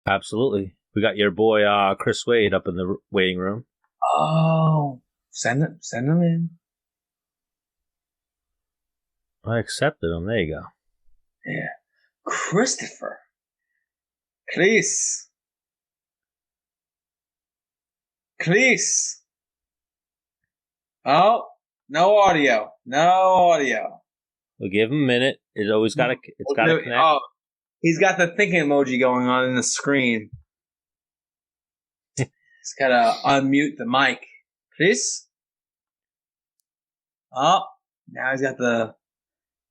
Absolutely. We got your boy Chris Wade up in the waiting room. Oh, send him in. I accepted him. There you go. Yeah. Christopher. Chris. Oh, no audio. We'll give him a minute. It's got to connect. Oh, he's got the thinking emoji going on in the screen. He's got to unmute the mic. Chris? Oh, now he's got the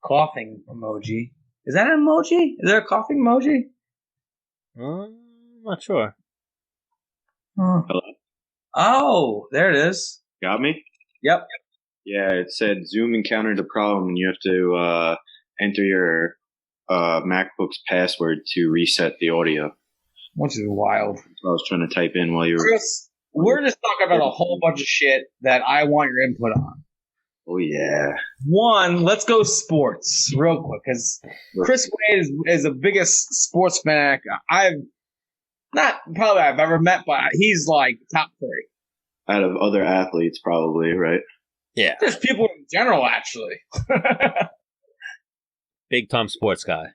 coughing emoji. Is that an emoji? Is there a coughing emoji? I'm not sure. Hello? Oh, there it is. Got me? Yep. Yeah, it said Zoom encountered a problem and you have to enter your MacBook's password to reset the audio. Which is wild. So I was trying to type in while you were... Chris, we're just talking about a whole bunch of shit that I want your input on. Oh, yeah. One, let's go sports real quick, because Chris Wade is the biggest sports fan I've ever met, but he's like top 3. Out of other athletes, probably, right? Yeah. There's people in general, actually. Big time sports guy.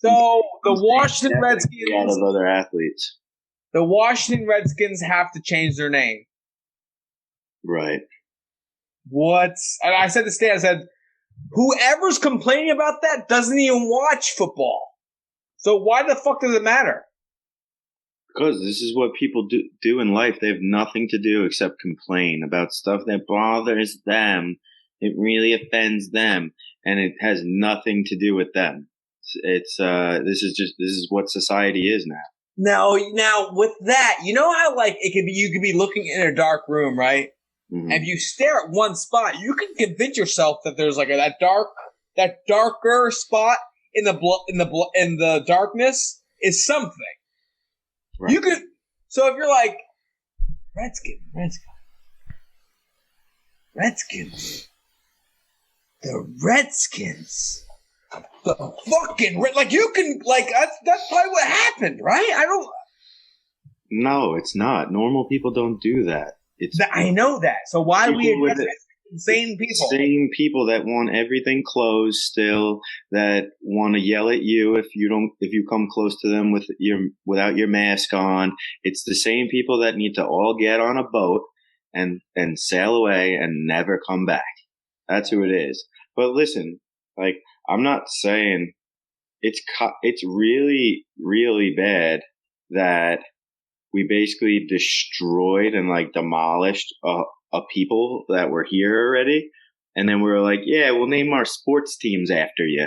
So the Washington Redskins... Out of other athletes. The Washington Redskins have to change their name. Right. What? And I said to Stan, I said, whoever's complaining about that doesn't even watch football. So why the fuck does it matter? Because this is what people do in life. They have nothing to do except complain about stuff that bothers them. It really offends them, and it has nothing to do with them. This is what society is now. Now with that, you know how like you could be looking in a dark room, right? Mm-hmm. And if you stare at one spot, you can convince yourself that there's like that darker spot in the darkness is something. Right. You could. So if you're like Redskins, the Redskins, the fucking like you can like that's probably what happened, right? I don't. No, it's not. Normal people don't do that. I know that. So why do we address insane people? Same people that want everything closed still, that want to yell at you if you come close to them without your mask on. It's the same people that need to all get on a boat and sail away and never come back. That's who it is. But listen, like I'm not saying it's really, really bad that we basically destroyed and like demolished a people that were here already. And then we were like, yeah, we'll name our sports teams after you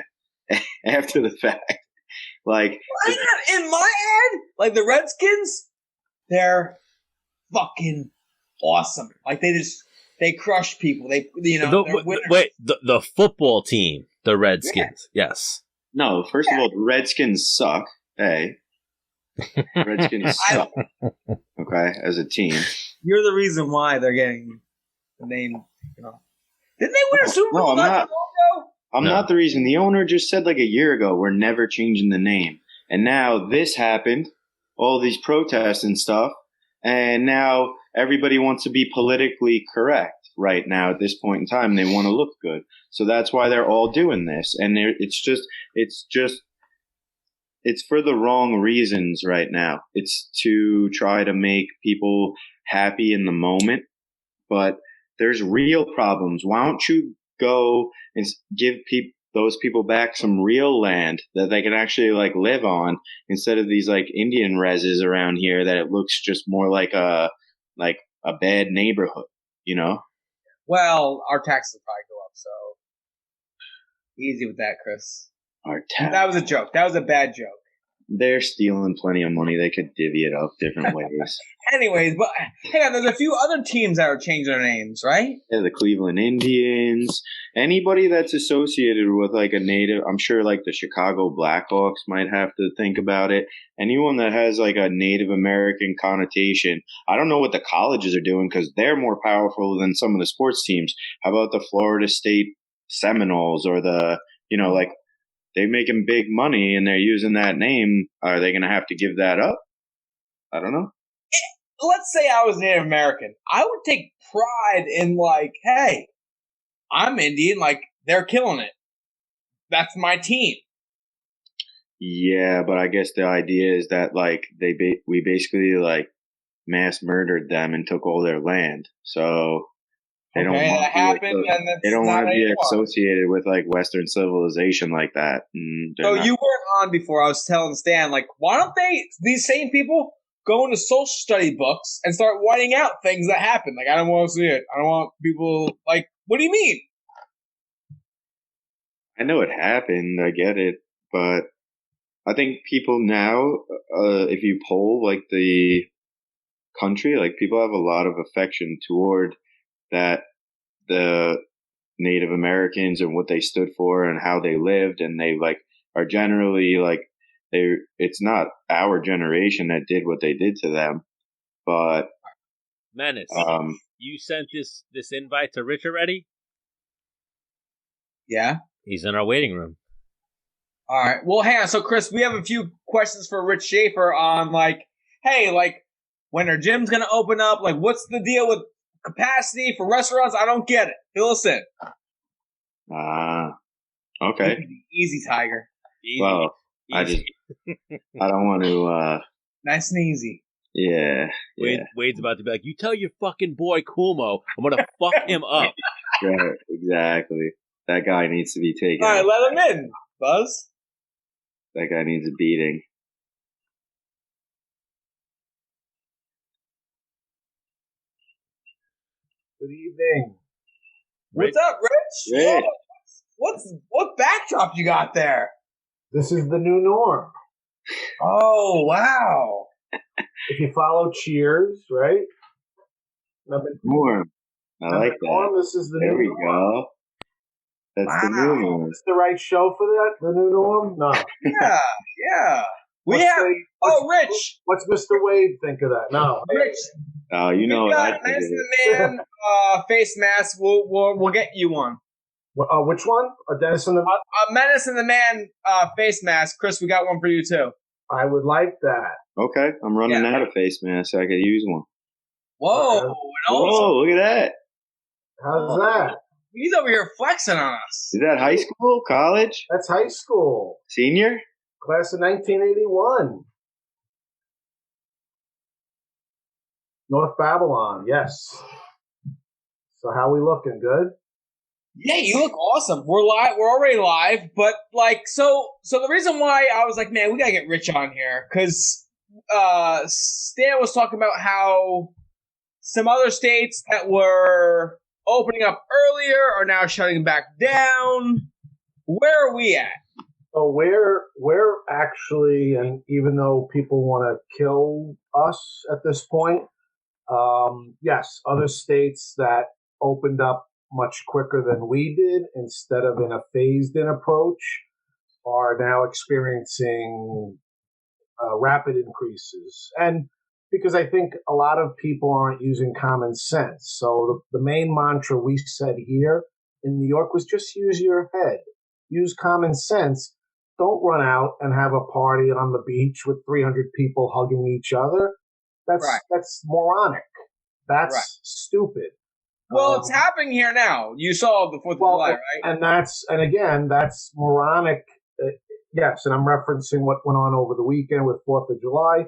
after the fact. Like in my head, like the Redskins, they're fucking awesome. Like they crush people. The football team, the Redskins. Yeah. Yes. No, first of all, the Redskins suck. Hey. Redskins suck. Okay, as a team. You're the reason why they're getting the name. You know. Didn't they win a Super Bowl? I'm not the reason. The owner just said like a year ago, we're never changing the name. And now this happened, all these protests and stuff, and now everybody wants to be politically correct right now at this point in time. They want to look good. So that's why they're all doing this. And it's for the wrong reasons right now. It's to try to make people happy in the moment, but there's real problems. Why don't you go and give those people back some real land that they can actually like live on instead of these like Indian reses around here that it looks just more like a bad neighborhood, you know? Well, our taxes will probably go up, so easy with that, Chris. That was a joke. That was a bad joke. They're stealing plenty of money. They could divvy it up different ways. Anyways, but hang on, there's a few other teams that are changing their names, right? Yeah, the Cleveland Indians. Anybody that's associated with like a native, I'm sure like the Chicago Blackhawks might have to think about it. Anyone that has like a Native American connotation. I don't know what the colleges are doing because they're more powerful than some of the sports teams. How about the Florida State Seminoles or they're making big money and they're using that name. Are they going to have to give that up? I don't know. Let's say I was Native American. I would take pride in like, hey, I'm Indian. Like they're killing it. That's my team. Yeah, but I guess the idea is that like we basically like mass murdered them and took all their land. So they don't want that happened, and they don't want to be anymore. associated with like Western civilization like that. So you weren't on before. I was telling Stan, like, why don't these same people go into social study books and start whiting out things that happen? Like, I don't want to see it. I don't want people like. What do you mean? I know it happened. I get it, but I think people now, if you poll like the country, like people have a lot of affection toward that the Native Americans and what they stood for and how they lived, and they like are generally like it's not our generation that did what they did to them, but Menace, you sent this invite to Rich already? Yeah, he's in our waiting room. All right. Well, hang on. So, Chris, we have a few questions for Rich Schaffer on like, hey, like when are gyms gonna open up? Like, what's the deal with capacity for restaurants? I don't get it. Fill us in. Okay. Easy, Tiger. Easy. Well, easy. I don't want to. Nice and easy. Yeah. Wade's about to be like, you tell your fucking boy Kumo, I'm gonna fuck him up. Right. Exactly. That guy needs to be taken. All right, let him in, Buzz. That guy needs a beating. Good evening. What's up, Rich? Rich. What backdrop you got there? This is the new norm. Oh, wow. If you follow Cheers, right? Norm. I like that. Norm, this is the there new we norm. go. That's the new norm. Is this the right show for that? The new norm? No. Yeah. Rich. What's Mr. Wade think of that? No. Rich. Oh, you know what I think. Menace and the Man face mask. We'll get you one. Which one? Dennis and the Menace and the Man face mask. Chris, we got one for you too. I would like that. Okay, I'm running out of face masks, so I could use one. Whoa! Whoa! Look at that. How's that? He's over here flexing on us. Is that high school, college? That's high school. Senior? Class of 1981. North Babylon, yes. So how we looking? Good? Yeah, you look awesome. We're live. We're already live, but like, so the reason why I was like, man, we gotta get Rich on here because Stan was talking about how some other states that were opening up earlier are now shutting back down. Where are we at? So we're actually, and even though people want to kill us at this point, yes, other states that opened up much quicker than we did, instead of in a phased-in approach, are now experiencing rapid increases. And because I think a lot of people aren't using common sense. So the main mantra we said here in New York was just use your head, use common sense. Don't run out and have a party on the beach with 300 people hugging each other. That's moronic. That's stupid. Well, it's happening here now. You saw the 4th of July, right? And again, that's moronic. Yes, and I'm referencing what went on over the weekend with 4th of July.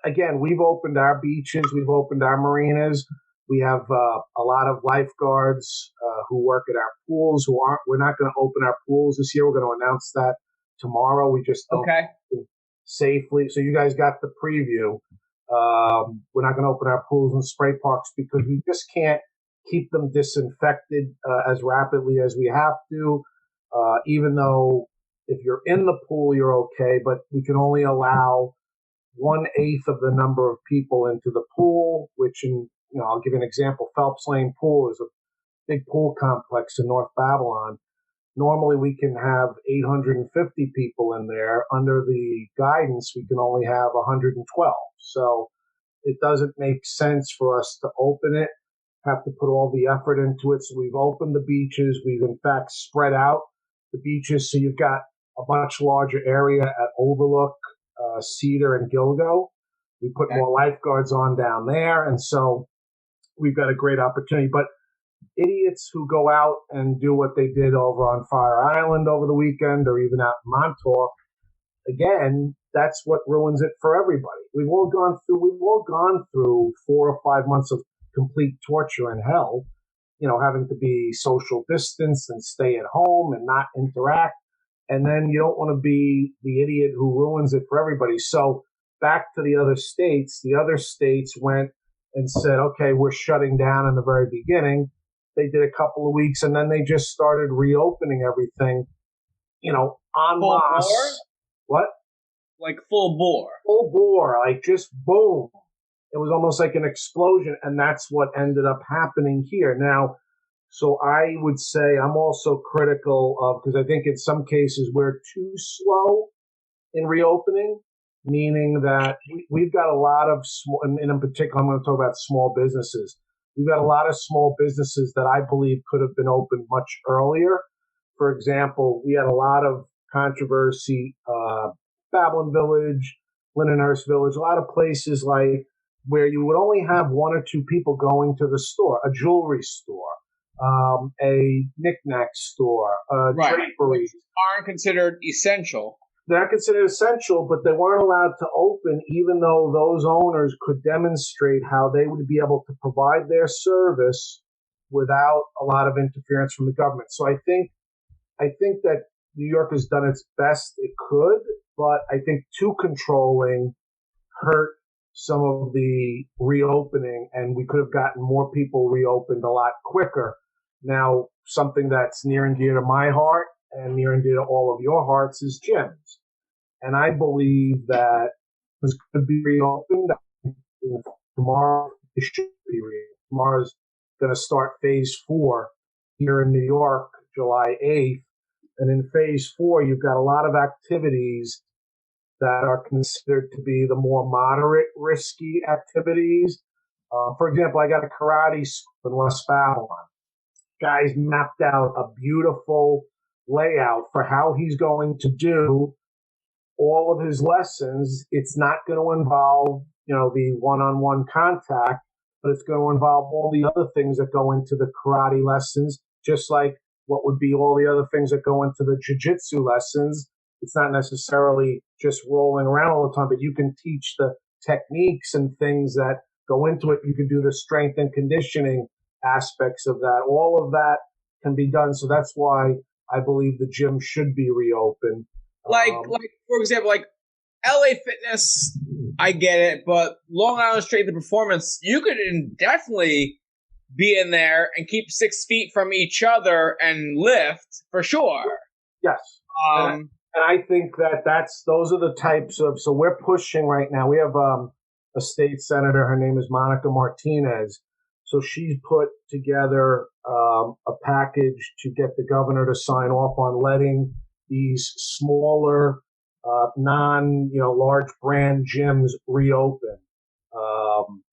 Again, we've opened our beaches, we've opened our marinas. We have a lot of lifeguards who work at our pools. We're not going to open our pools this year. We're going to announce that tomorrow. We just don't safely. So you guys got the preview. We're not going to open our pools and spray parks because we just can't keep them disinfected as rapidly as we have to, even though if you're in the pool, you're okay, but we can only allow 1/8 of the number of people into the pool, which I'll give you an example. Phelps Lane Pool is a big pool complex in North Babylon. Normally we can have 850 people in there. Under the guidance, we can only have 112. So it doesn't make sense for us to open it, have to put all the effort into it. So we've opened the beaches. We've in fact spread out the beaches. So you've got a much larger area at Overlook, Cedar, and Gilgo. We put more lifeguards on down there, and so we've got a great opportunity. But idiots who go out and do what they did over on Fire Island over the weekend, or even out in Montauk, again, that's what ruins it for everybody. We've all gone through 4 or 5 months of complete torture and hell, having to be social distance and stay at home and not interact. And then you don't want to be the idiot who ruins it for everybody. So back to the other states went and said, okay, we're shutting down in the very beginning. They did a couple of weeks, and then they just started reopening everything, en masse. What? Like full bore. Full bore, like just boom. It was almost like an explosion, and that's what ended up happening here. Now, so I would say I'm also critical of, because I think in some cases we're too slow in reopening, meaning that we've got a lot of small, and in particular, I'm going to talk about small businesses. We've got a lot of small businesses that I believe could have been opened much earlier. For example, we had a lot of controversy, Babylon Village, Lindenhurst Village, a lot of places like where you would only have 1 or 2 people going to the store, a jewelry store, a knick-knack store, drapery. Which aren't considered essential. They're not considered essential, but they weren't allowed to open, even though those owners could demonstrate how they would be able to provide their service without a lot of interference from the government. So I think that New York has done its best it could, but I think too controlling hurt some of the reopening, and we could have gotten more people reopened a lot quicker. Now, something that's near and dear to my heart and near and dear to all of your hearts is gyms. And I believe that it's going to be reopened. Tomorrow, it should be reopened. Tomorrow's going to start phase 4 here in New York, July 8th. And in phase 4, you've got a lot of activities that are considered to be the more moderate, risky activities. For example, I got a karate school in West Babylon. Guy's mapped out a beautiful layout for how he's going to do all of his lessons. It's not going to involve, the one-on-one contact, but it's going to involve all the other things that go into the karate lessons, just like what would be all the other things that go into the jiu-jitsu lessons. It's not necessarily just rolling around all the time, but you can teach the techniques and things that go into it. You can do the strength and conditioning aspects of that. All of that can be done. So that's why I believe the gym should be reopened. Like for example, like LA Fitness, I get it, but Long Island Strength and Performance, you could definitely be in there and keep 6 feet from each other and lift for sure. Yes. And I think those are the types of, so we're pushing right now. We have a state senator, her name is Monica Martinez. So she's put together a package to get the governor to sign off on letting these smaller, large brand gyms reopen.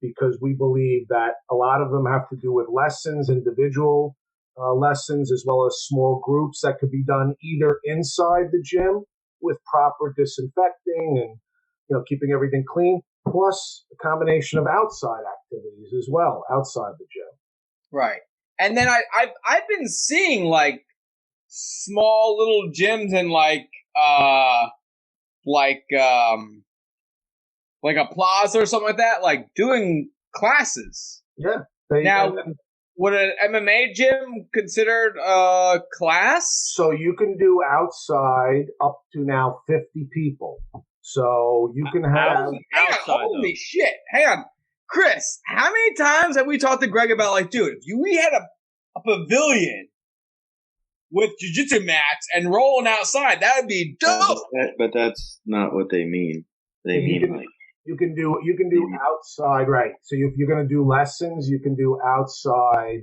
Because we believe that a lot of them have to do with lessons, individual lessons, as well as small groups that could be done either inside the gym with proper disinfecting and, keeping everything clean, plus a combination of outside activities as well, outside the gym. Right. And then I've been seeing like small little gyms in like a plaza or something like that, like doing classes. Yeah. Would an MMA gym considered a class? So you can do outside up to now 50 people. So you can have outside. Holy shit! Hang on, Chris. How many times have we talked to Greg about like, dude, if we had a pavilion with jiu-jitsu mats and rolling outside, that would be dope. But that's not what they mean. They mean you can do outside, right? So if you're going to do lessons, you can do outside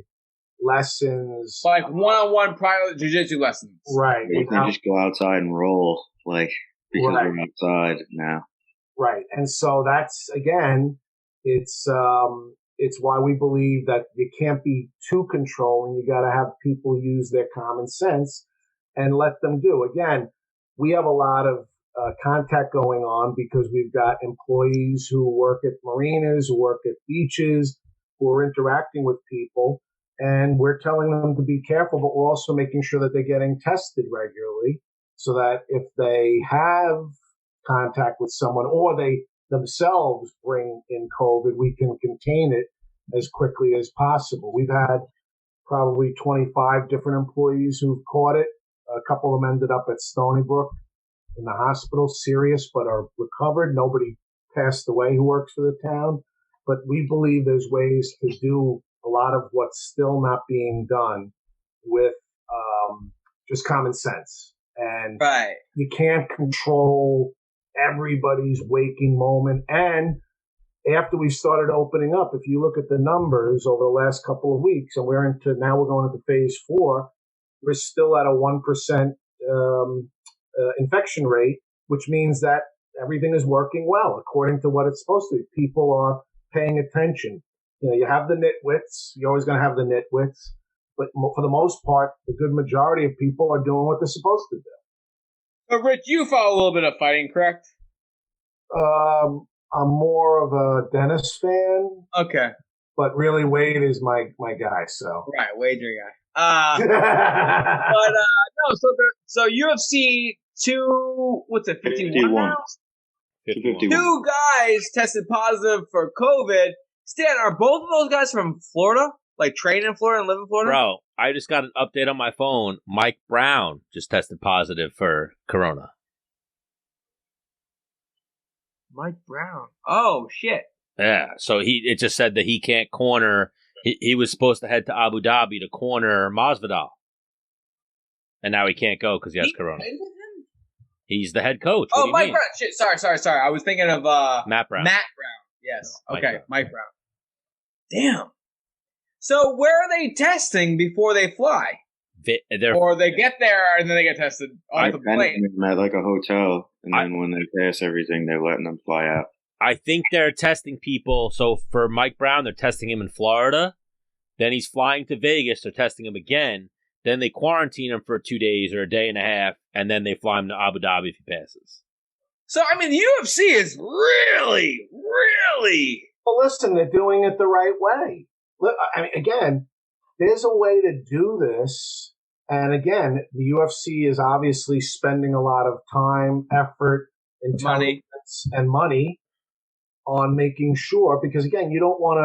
lessons, like one-on-one private jiu-jitsu lessons, right? You can just go outside and roll, because we're outside now, right? And so that's again, it's why we believe that you can't be too controlling. You got to have people use their common sense and let them do. Again, we have a lot of contact going on because we've got employees who work at marinas, who work at beaches, who are interacting with people. And we're telling them to be careful, but we're also making sure that they're getting tested regularly so that if they have contact with someone or they themselves bring in COVID, we can contain it as quickly as possible. We've had probably 25 different employees who've caught it. A couple of them ended up at Stony Brook in the hospital, serious, but are recovered. Nobody passed away who works for the town. But we believe there's ways to do a lot of what's still not being done with just common sense. And you can't control everybody's waking moment. And after we started opening up, if you look at the numbers over the last couple of weeks, and we're going into phase 4, we're still at a 1% infection rate, which means that everything is working well according to what it's supposed to be. People are paying attention. You have the nitwits. You're always going to have the nitwits. But for the most part, the good majority of people are doing what they're supposed to do. But Rich, you follow a little bit of fighting, correct? I'm more of a Dennis fan. Okay. But really, Wade is my guy. So right, Wade's your guy. But no. So UFC 2. What's it? 51 now? 51. 2 guys tested positive for COVID. Stan, are both of those guys from Florida? Like train in Florida and live in Florida? Bro, I just got an update on my phone. Mike Brown just tested positive for Corona. Mike Brown. Oh, shit. Yeah, so it just said that he can't corner. He was supposed to head to Abu Dhabi to corner Masvidal. And now he can't go because he has Corona. He's the head coach. Oh, Mike Brown. Shit, sorry. I was thinking of Matt Brown. Yes. No, okay, Mike Brown. Damn. So where are they testing before they fly? Or they get there and then they get tested on the plane? At like a hotel, and then when they pass everything, they're letting them fly out. I think they're testing people. So for Mike Brown, they're testing him in Florida. Then he's flying to Vegas. They're testing him again. Then they quarantine him for 2 days or a day and a half, and then they fly him to Abu Dhabi if he passes. So, I mean, the UFC is really... Well, listen, they're doing it the right way. Look, I mean, again, there's a way to do this. And again, the UFC is obviously spending a lot of time, effort, intelligence, and money on making sure, because again, you don't want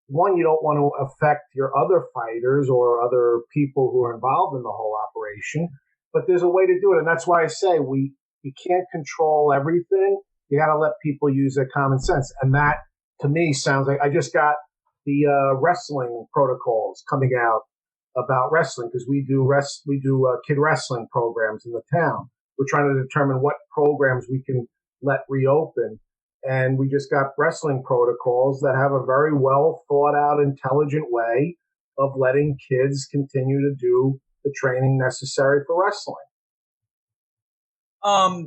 to affect your other fighters or other people who are involved in the whole operation. But there's a way to do it. And that's why I say you can't control everything. You got to let people use their common sense. And that, to me, sounds like I just got the wrestling protocols coming out about wrestling because we do kid wrestling programs in the town. We're trying to determine what programs we can let reopen. And we just got wrestling protocols that have a very well thought out, intelligent way of letting kids continue to do the training necessary for wrestling.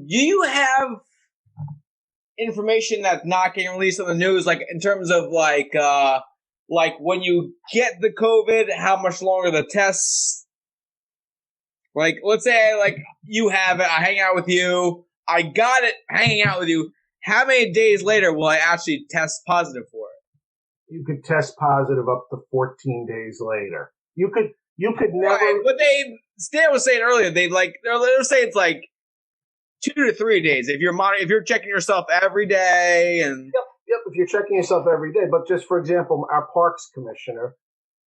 Do you have information that's not getting released on the news, like in terms of like when you get the COVID, how much longer the tests? Like, let's say like you have it, I hang out with you, I got it hanging out with you. How many days later will I actually test positive for it? You could test positive up to 14 days later. You could never. Right, but Stan was saying earlier, they're saying it's like 2 to 3 days if you're checking yourself every day and. Yep. If you're checking yourself every day, but just for example, our parks commissioner,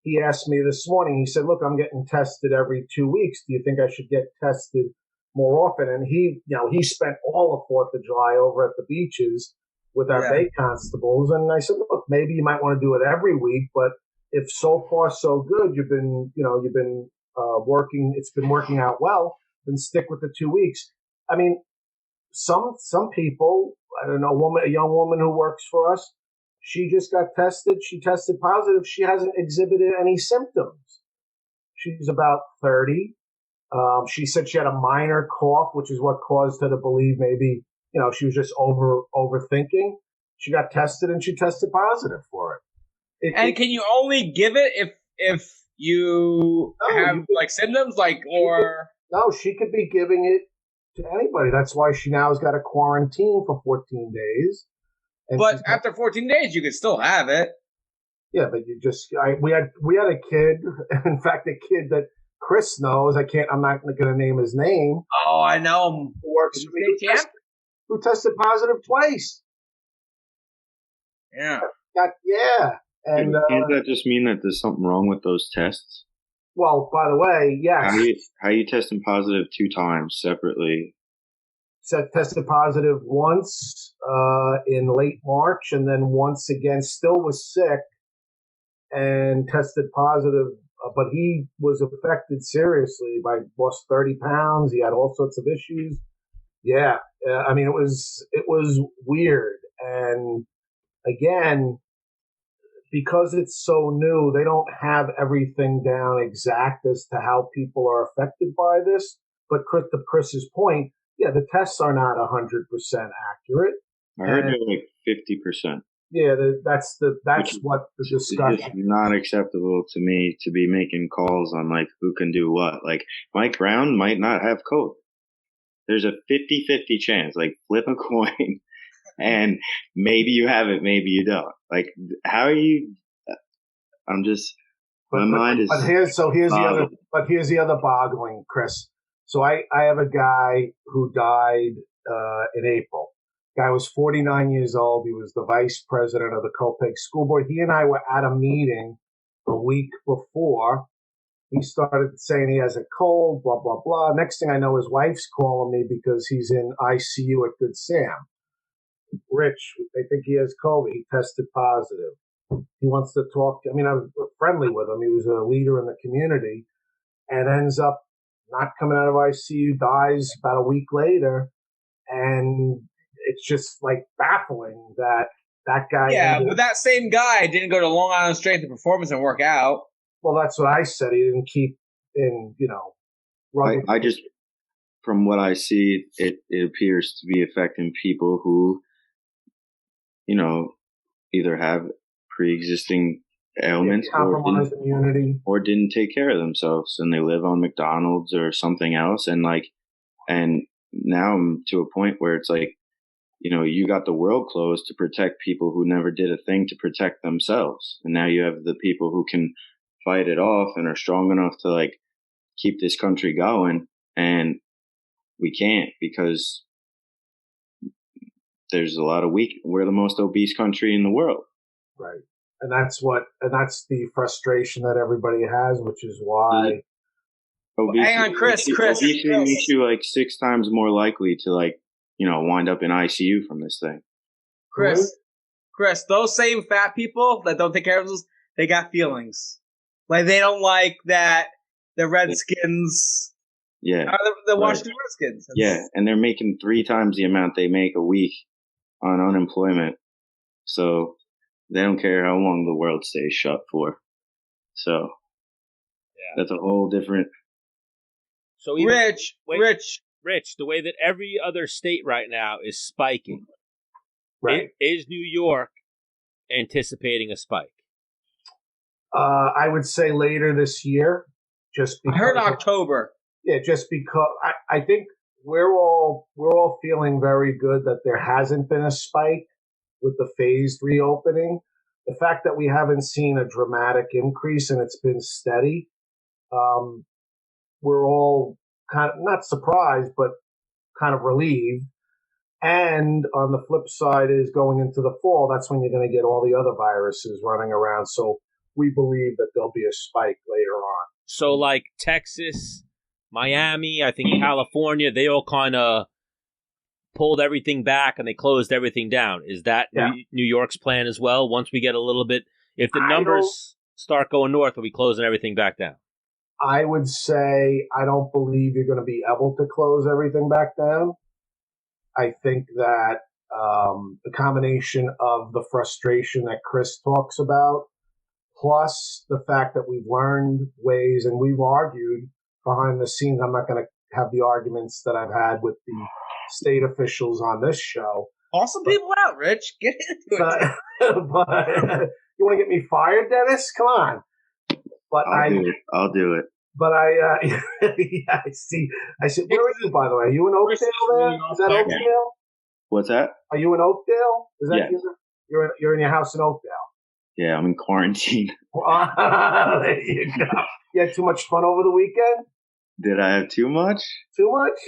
he asked me this morning. He said, "Look, I'm getting tested every 2 weeks. Do you think I should get tested more often?" And he spent all of 4th of July over at the beaches with our bay constables. And I said, "Look, maybe you might want to do it every week, but if so far so good, you've been working, it's been working out well, then stick with the 2 weeks." I mean, some people, I don't know, a young woman who works for us, she just got tested. She tested positive. She hasn't exhibited any symptoms. She's about 30. She said she had a minor cough, which is what caused her to believe maybe, she was just overthinking. She got tested and she tested positive for it. Can you only give it if you have symptoms, or? No, she could be giving it to anybody. That's why she now has got a quarantine for 14 days. And but after 14 days, you can still have it. Yeah, but we had a kid. In fact, a kid that Chris knows. I'm not going to name his name. Oh, I know him. Who works for me, who tested positive twice. Yeah. And can't that just mean that there's something wrong with those tests? Well, by the way, yes. How you testing positive 2 times separately? Tested positive once in late March, and then once again. Still was sick and tested positive, but he was affected seriously. Lost 30 pounds. He had all sorts of issues. Yeah, I mean, it was weird, and again, because it's so new, they don't have everything down exact as to how people are affected by this. But to Chris's point, yeah, the tests are not 100% accurate. I heard they're like 50%. Yeah, that's what the discussion. It's not acceptable to me to be making calls on like who can do what. Like Mike Brown might not have COVID. There's a 50-50 chance. Like flip a coin. And maybe you have it, maybe you don't. Like, how are you? My mind is. Here's the other boggling, Chris. So I have a guy who died in April. Guy was 49 years old. He was the vice president of the Copeg School Board. He and I were at a meeting a week before. He started saying he has a cold, blah, blah, blah. Next thing I know, his wife's calling me because he's in ICU at Good Sam. Rich, they think he has COVID. He tested positive. He wants to talk. I was friendly with him. He was a leader in the community and ends up not coming out of ICU, dies about a week later. And it's just like baffling that guy. Yeah, but that same guy didn't go to Long Island Strength and Performance and work out. Well, that's what I said. He didn't keep in, I just, from what I see, it appears to be affecting people who, either have pre-existing ailments or didn't take care of themselves, and they live on McDonald's or something else. And now I'm to a point where it's like, you got the world closed to protect people who never did a thing to protect themselves. And now you have the people who can fight it off and are strong enough to like keep this country going. And we can't, because there's a lot of we're the most obese country in the world. Right. And that's the frustration that everybody has, which is why. Hang on, Chris. Obesity makes you like 6 times more likely to wind up in ICU from this thing. Chris, those same fat people that don't take care of themselves, they got feelings. Like they don't like that the Redskins. Yeah. The Washington Redskins. And they're making 3 times the amount they make a week on unemployment. So they don't care how long the world stays shut for. So that's a whole different. So Rich, the way that every other state right now is spiking, right? Is New York anticipating a spike? I would say later this year. Just because I heard October. Yeah, just because I think we're all feeling very good that there hasn't been a spike with the phased reopening. The fact that we haven't seen a dramatic increase and it's been steady, we're all kind of not surprised, but kind of relieved. And on the flip side is going into the fall, that's when you're going to get all the other viruses running around. So we believe that there'll be a spike later on. So like Texas, Miami, I think California, they all kind of pulled everything back and they closed everything down. Is that New York's plan as well? Once we get a little bit, if the numbers start going north, are we closing everything back down? I would say I don't believe you're going to be able to close everything back down. I think that the combination of the frustration that Chris talks about, plus the fact that we've learned ways and we've argued behind the scenes. I'm not going to have the arguments that I've had with the state officials on this show. Call some people out, Rich. Get into it. But you want to get me fired, Dennis? Come on. But I'll do it. But yeah, I see. I said, where are you, by the way? Are you in Oakdale there? Is that Oakdale? What's that? Are you in Oakdale? Is that Yes. You're in your house in Oakdale? Yeah, I'm in quarantine. There you go. You had too much fun over the weekend? Did I have too much? Too much?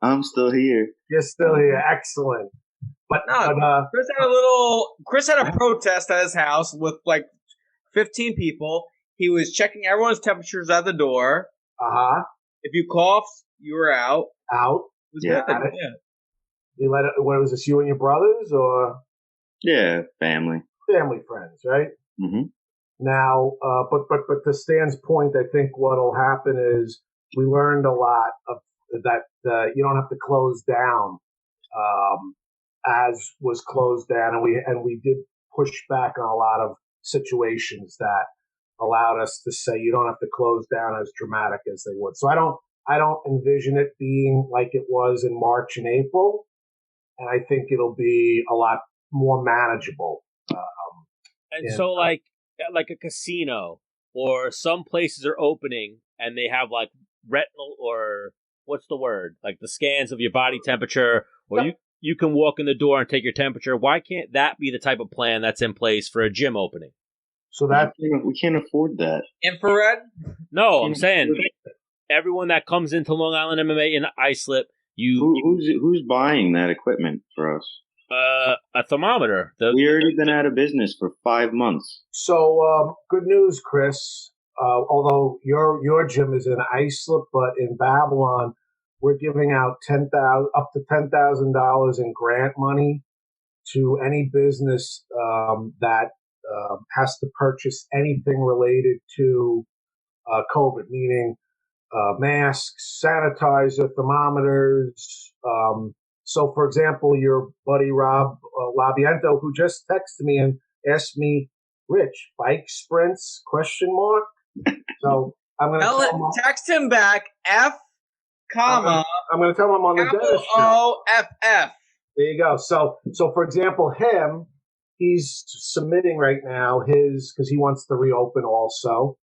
I'm still here. You're still here. Excellent. But Chris had a protest at his house with like 15 people. He was checking everyone's temperatures at the door. If you coughed, you were out. Out. It was good. Yeah. You let it, what was this? You and your brothers, or? Yeah, family. Family, friends, right? Mm-hmm. Now, but to Stan's point, I think what'll happen is we learned a lot of that. You don't have to close down, as was closed down, and we did push back on a lot of situations that allowed us to say you don't have to close down as dramatic as they would. So I don't envision it being like it was in March and April, and I think it'll be a lot more manageable. So like a casino or some places are opening and they have like retinal, or what's the word? Like the scans of your body temperature, or you can walk in the door and take your temperature. Why can't that be the type of plan that's in place for a gym opening? So that we can't afford that. Infrared? No, I'm saying everyone that comes into Long Island MMA in iSlip, who's buying that equipment for us? A thermometer. We already been out of business for 5 months. So good news, Chris. Although your gym is in Islip, but in Babylon, we're giving out up to $10,000 in grant money to any business that has to purchase anything related to COVID, meaning masks, sanitizer, thermometers. So, for example, your buddy Rob Labiento, who just texted me and asked me, "Rich, bike sprints?" ? So I'm going to text him back. I'm going to tell him on the dentist show. OFF. There you go. So for example, he's submitting right now because he wants to reopen also,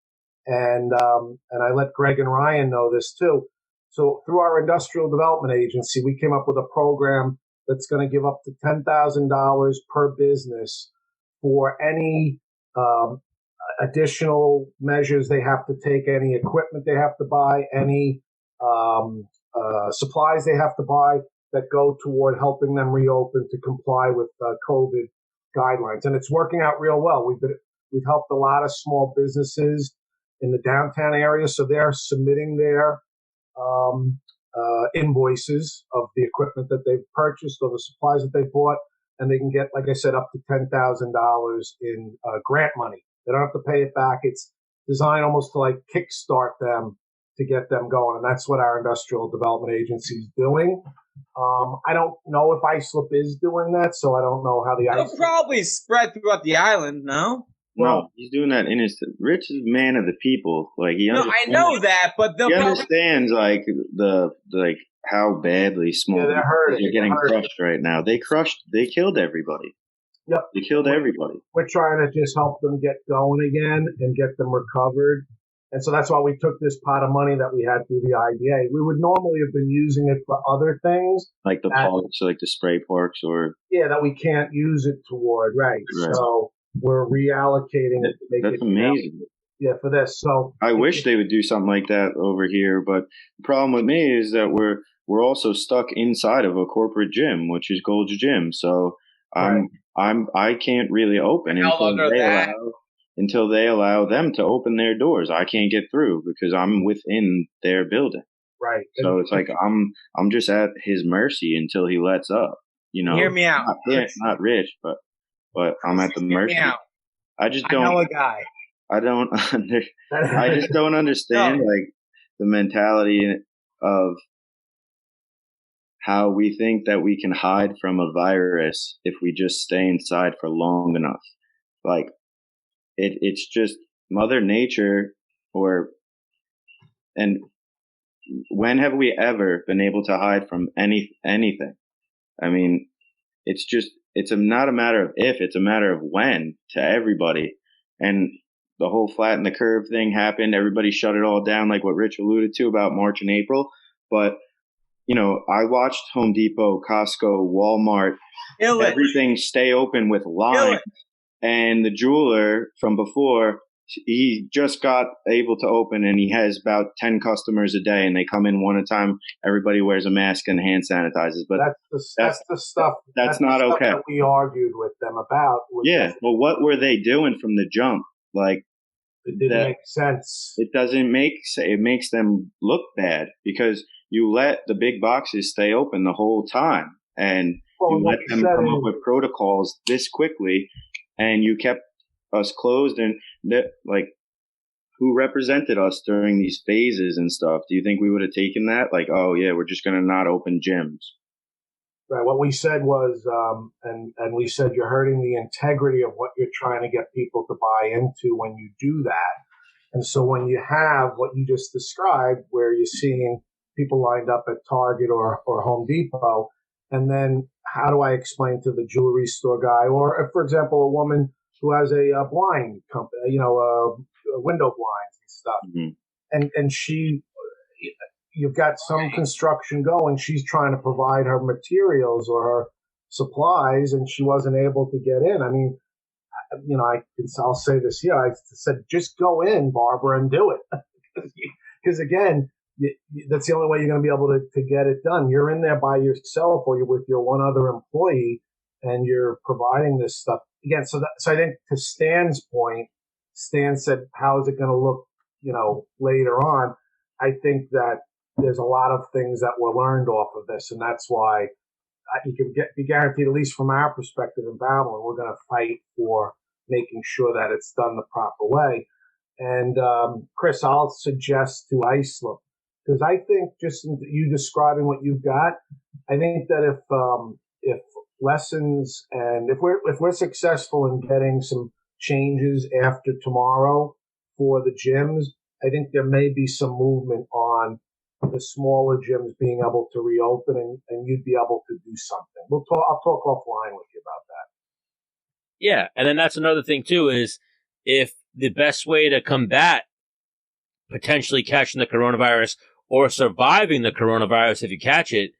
and I let Greg and Ryan know this too. So through our industrial development agency, we came up with a program that's going to give up to $10,000 per business for any additional measures they have to take, any equipment they have to buy, any supplies they have to buy that go toward helping them reopen to comply with COVID guidelines. And it's working out real well. We've helped a lot of small businesses in the downtown area, so they're submitting their invoices of the equipment that they've purchased or the supplies that they bought, and they can get, like I said, up to $10,000 in grant money. They don't have to pay it back. It's designed almost to like kickstart them to get them going, and that's what our industrial development agency is doing. I don't know if Islip is doing that, so I don't know how the It'll probably spread throughout the island. No, he's doing that in his. Rich is man of the people. Like I know that, but he understands like how badly small they're hurting. They're getting crushed right now. They killed everybody. Yep, they killed everybody. We're trying to just help them get going again and get them recovered. And so that's why we took this pot of money that we had through the IDA. We would normally have been using it for other things. Like the parks, like the spray parks or... Yeah, that we can't use it toward, right. So we're reallocating it to make That's amazing. For this. So I wish they would do something like that over here, but the problem with me is that we're also stuck inside of a corporate gym, which is Gold's Gym. So I can't really open until they allow them to open their doors. I can't get through because I'm within their building. Right. So it's like I'm just at his mercy until he lets up. You know, hear me out. Not Rich, but I'm at the mercy. I just don't. I know a guy. I just don't understand like the mentality of how we think that we can hide from a virus if we just stay inside for long enough. Like it's just Mother Nature, and when have we ever been able to hide from anything? I mean, it's not a matter of if, it's a matter of when to everybody. And the whole flatten the curve thing happened. Everybody shut it all down, like what Rich alluded to about March and April. But, I watched Home Depot, Costco, Walmart, everything stay open with lines. And the jeweler from before, he just got able to open, and he has about 10 customers a day, and they come in one at a time. Everybody wears a mask and hand sanitizers. But that's the stuff. That's not the stuff okay. That we argued with them about. Well, what were they doing from the jump? Like, it didn't make sense. It doesn't it makes them look bad because you let the big boxes stay open the whole time, and you let them come up with protocols this quickly, and you kept us closed. And who represented us during these phases and stuff? Do you think we would have taken that? Like, oh yeah, we're just going to not open gyms. Right. What we said was, and we said you're hurting the integrity of what you're trying to get people to buy into when you do that. And so when you have what you just described, where you're seeing people lined up at Target or Home Depot, and then how do I explain to the jewelry store guy, or if, for example, a woman who has a blind company, window blinds and stuff, and you've got some construction going. She's trying to provide her materials or her supplies, and she wasn't able to get in. I mean, I'll say this here. I said, just go in, Barbara, and do it. Because again, that's the only way you're going to be able to get it done. You're in there by yourself, or you're with your one other employee, and you're providing this stuff. Again, so I think to Stan's point, Stan said, how is it going to look, later on? I think that there's a lot of things that were learned off of this, and that's why you can be guaranteed, at least from our perspective in Babylon, we're going to fight for making sure that it's done the proper way. And Chris, I'll suggest to Iceland, because I think just you describing what you've got, I think that if lessons and if we're successful in getting some changes after tomorrow for the gyms, I think there may be some movement on the smaller gyms being able to reopen, and you'd be able to do something. I'll talk offline with you about that. Yeah, and then that's another thing too, is if the best way to combat potentially catching the coronavirus or surviving the coronavirus if you catch it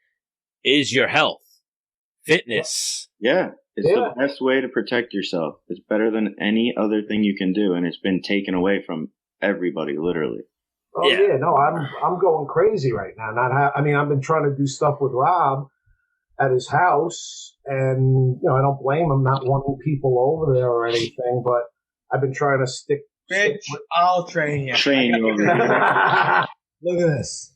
is your health, fitness. Yeah, it's the best way to protect yourself. It's better than any other thing you can do, and it's been taken away from everybody, literally. Oh yeah, no, I'm going crazy right now. I've been trying to do stuff with Rob at his house, and I don't blame him not wanting people over there or anything, but I've been trying to stick. Rich, I'll train you. Train you over here. Look at this.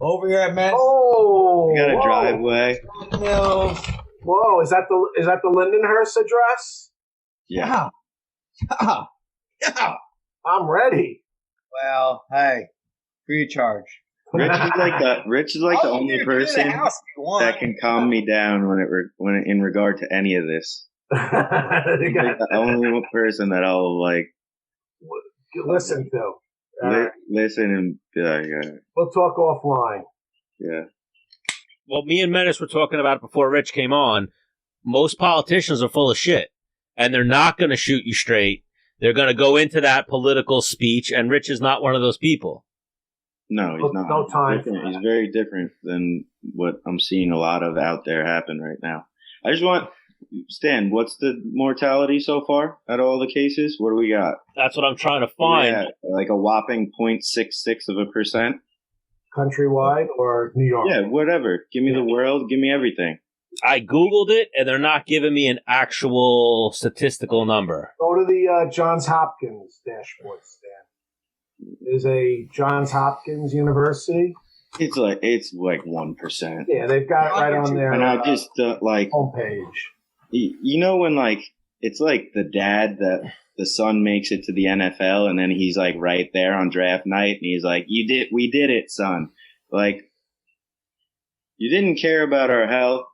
Over here at Mass. Oh, you got a driveway. No. Whoa, is that the Lindenhurst address? Yeah. Yeah. I'm ready. Well, hey, free of charge. Rich is like the only person that can calm me down when in regard to any of this. He's like the only person that I'll listen to. Listen and be like, we'll talk offline. Yeah. Well, me and Menace were talking about it before Rich came on. Most politicians are full of shit, and they're not going to shoot you straight. They're going to go into that political speech, and Rich is not one of those people. No, he's not. No time. He's very different than what I'm seeing a lot of out there happen right now. I just want, Stan, what's the mortality so far at all the cases? What do we got? That's what I'm trying to find. Yeah, like a whopping 0.66%. Countrywide or New York? Yeah, whatever. Give me the world. Give me everything. I Googled it, and they're not giving me an actual statistical number. Go to the Johns Hopkins dashboard, Stan. There's a Johns Hopkins University. It's like 1%. Yeah, they've got it right on their and I just homepage. You know when it's like the dad that the son makes it to the NFL, and then he's like right there on draft night, and he's like, we did it, son. Like, you didn't care about our health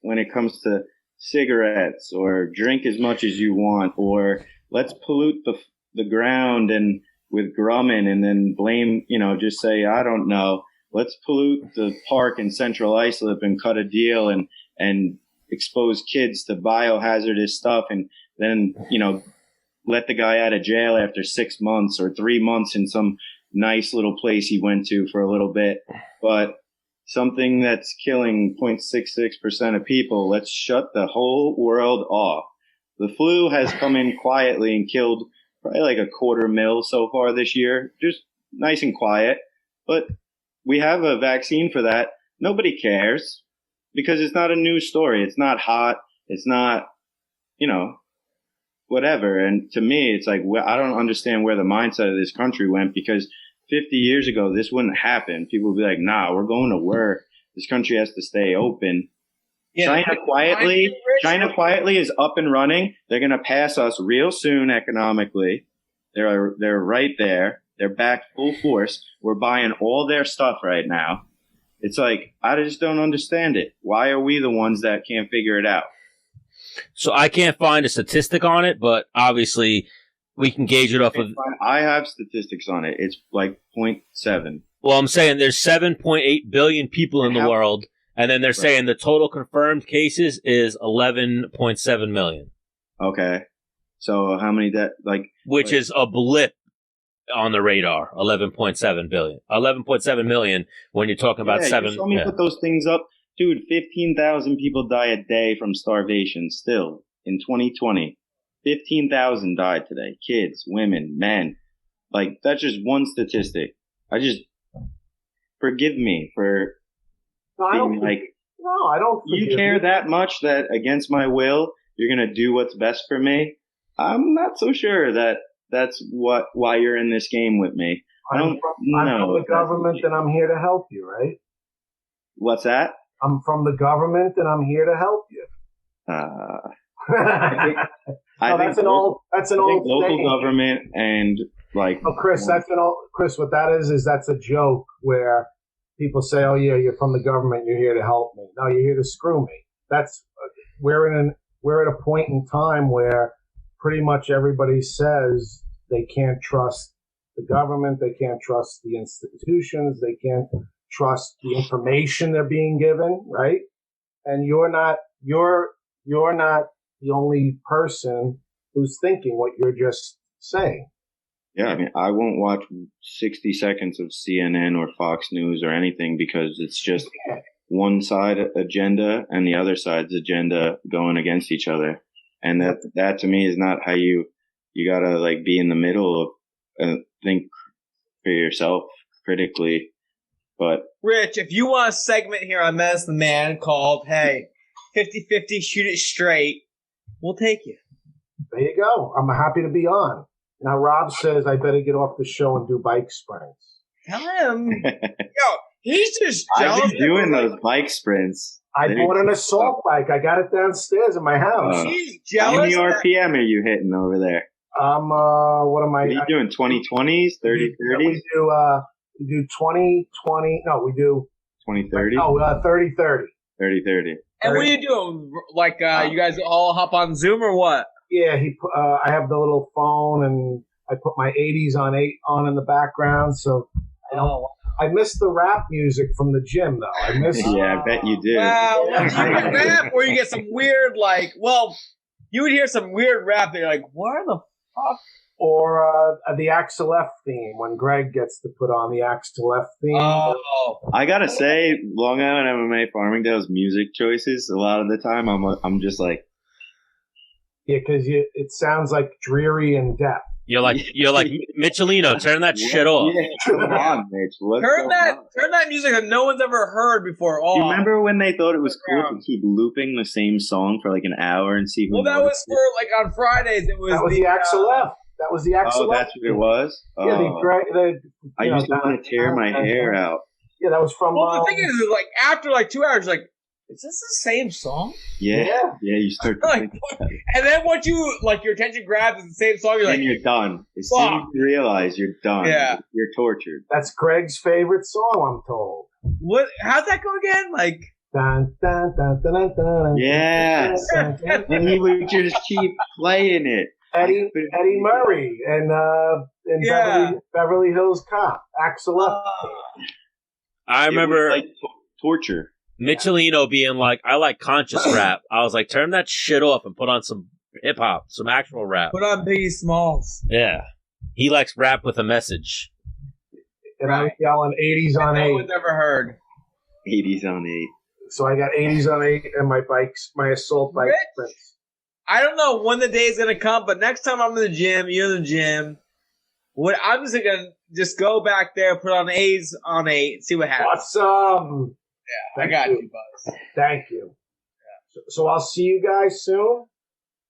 when it comes to cigarettes or drink as much as you want, or let's pollute the ground and with Grumman and then blame, just say, I don't know, let's pollute the park in Central Islip and cut a deal and expose kids to biohazardous stuff, and then, let the guy out of jail after 6 months or 3 months in some nice little place he went to for a little bit. But something that's killing 0.66% of people, let's shut the whole world off. The flu has come in quietly and killed probably like 250,000 so far this year. Just nice and quiet. But we have a vaccine for that. Nobody cares because it's not a news story. It's not hot. It's not, whatever. And to me, it's like, I don't understand where the mindset of this country went, because 50 years ago, this wouldn't happen. People would be like, nah, we're going to work. This country has to stay open. Yeah, China quietly is up and running. They're going to pass us real soon economically. They're right there. They're back full force. We're buying all their stuff right now. It's like, I just don't understand it. Why are we the ones that can't figure it out? So I can't find a statistic on it, but obviously we can gauge it off of... I have statistics on it. It's like 0.7. Well, I'm saying there's 7.8 billion people in the world, and then they're saying the total confirmed cases is 11.7 million. Okay. So how many Which is a blip on the radar, 11.7 billion. 11.7 million when you're talking about 7... Let me put those things up. Dude, 15,000 people die a day from starvation still in 2020. 15,000 died today. Kids, women, men. Like, that's just one statistic. Forgive me for being like... No, I don't forgive you. Care that much that against my will, you're going to do what's best for me? I'm not so sure that that's why you're in this game with me. I'm from the government and I'm here to help you, right? What's that? I'm from the government and I'm here to help you. That's an old local government and like. Oh, Chris, Chris, what that is that's a joke where people say, "Oh yeah, you're from the government, you're here to help me." No, you're here to screw me. We're at a point in time where pretty much everybody says they can't trust the government, they can't trust the institutions, they can't trust the information they're being given, right? And you're not the only person who's thinking what you're just saying. Yeah, I mean, I won't watch 60 seconds of CNN or Fox News or anything because it's just one side agenda and the other side's agenda going against each other. And that to me is not how you gotta like be in the middle of think for yourself critically. But Rich, if you want a segment here on Menace the Man called, hey, 50-50, shoot it straight, we'll take you. There you go. I'm happy to be on. Now, Rob says I better get off the show and do bike sprints. Tell him. Yo, he's just jealous. I've been doing those bike sprints. I bought an assault bike. I got it downstairs in my house. He's jealous. How many RPM are you hitting over there? What am I? What are you doing, 2020s, 30-30s? We do 20-20. No, we do 20-30? Oh, 30-30. 30-30. And what are you doing? Like, you guys all hop on Zoom or what? Yeah, I have the little phone, and I put my 80s on in the background, so I miss the rap music from the gym, though. I miss. Yeah, I bet you do. Wow, you get rap, or you get some weird, you would hear some weird rap that you're like, where the fuck? Or the Axel F theme, when Greg gets to put on the Axel F theme. Oh. I gotta say, Long Island MMA Farmingdale's music choices, a lot of the time, I'm just like. Yeah, because it sounds like dreary and deaf. You're like Michelino, turn that shit off. Yeah, come on, Mitch. Turn that music that no one's ever heard before off. You remember when they thought it was cool to keep looping the same song for like an hour and see who? Well, that was for on Fridays. That was the Axel F. That was the Axel F. Oh, that's what it was. Yeah, I used to want to tear my hair out. Yeah, that was from. Well, the thing is, after 2 hours, is this the same song? Yeah. You start to think about it. And then once your attention grabs the same song, you're you're done. As soon as you realize you're done, you're tortured. That's Greg's favorite song, I'm told. What? How's that go again? Dun, dun, dun, dun, dun, dun, yes. And he would just keep playing it. Eddie Murray and Beverly Hills Cop, Axel F. I remember torture. Michelino being like, I like conscious rap. I was like, turn that shit off and put on some hip hop, some actual rap. Put on Biggie Smalls. Yeah. He likes rap with a message. And I'm yelling 80s on 8. No one ever heard. 80s on 8. So I got 80s on 8 and my assault bike. Rich? I don't know when the day is going to come, but next time I'm in the gym, you're in the gym, I'm just going to just go back there, put on 80s on 8, see what happens. Awesome. Yeah, I got you, Buzz. Thank you. Yeah. So I'll see you guys soon.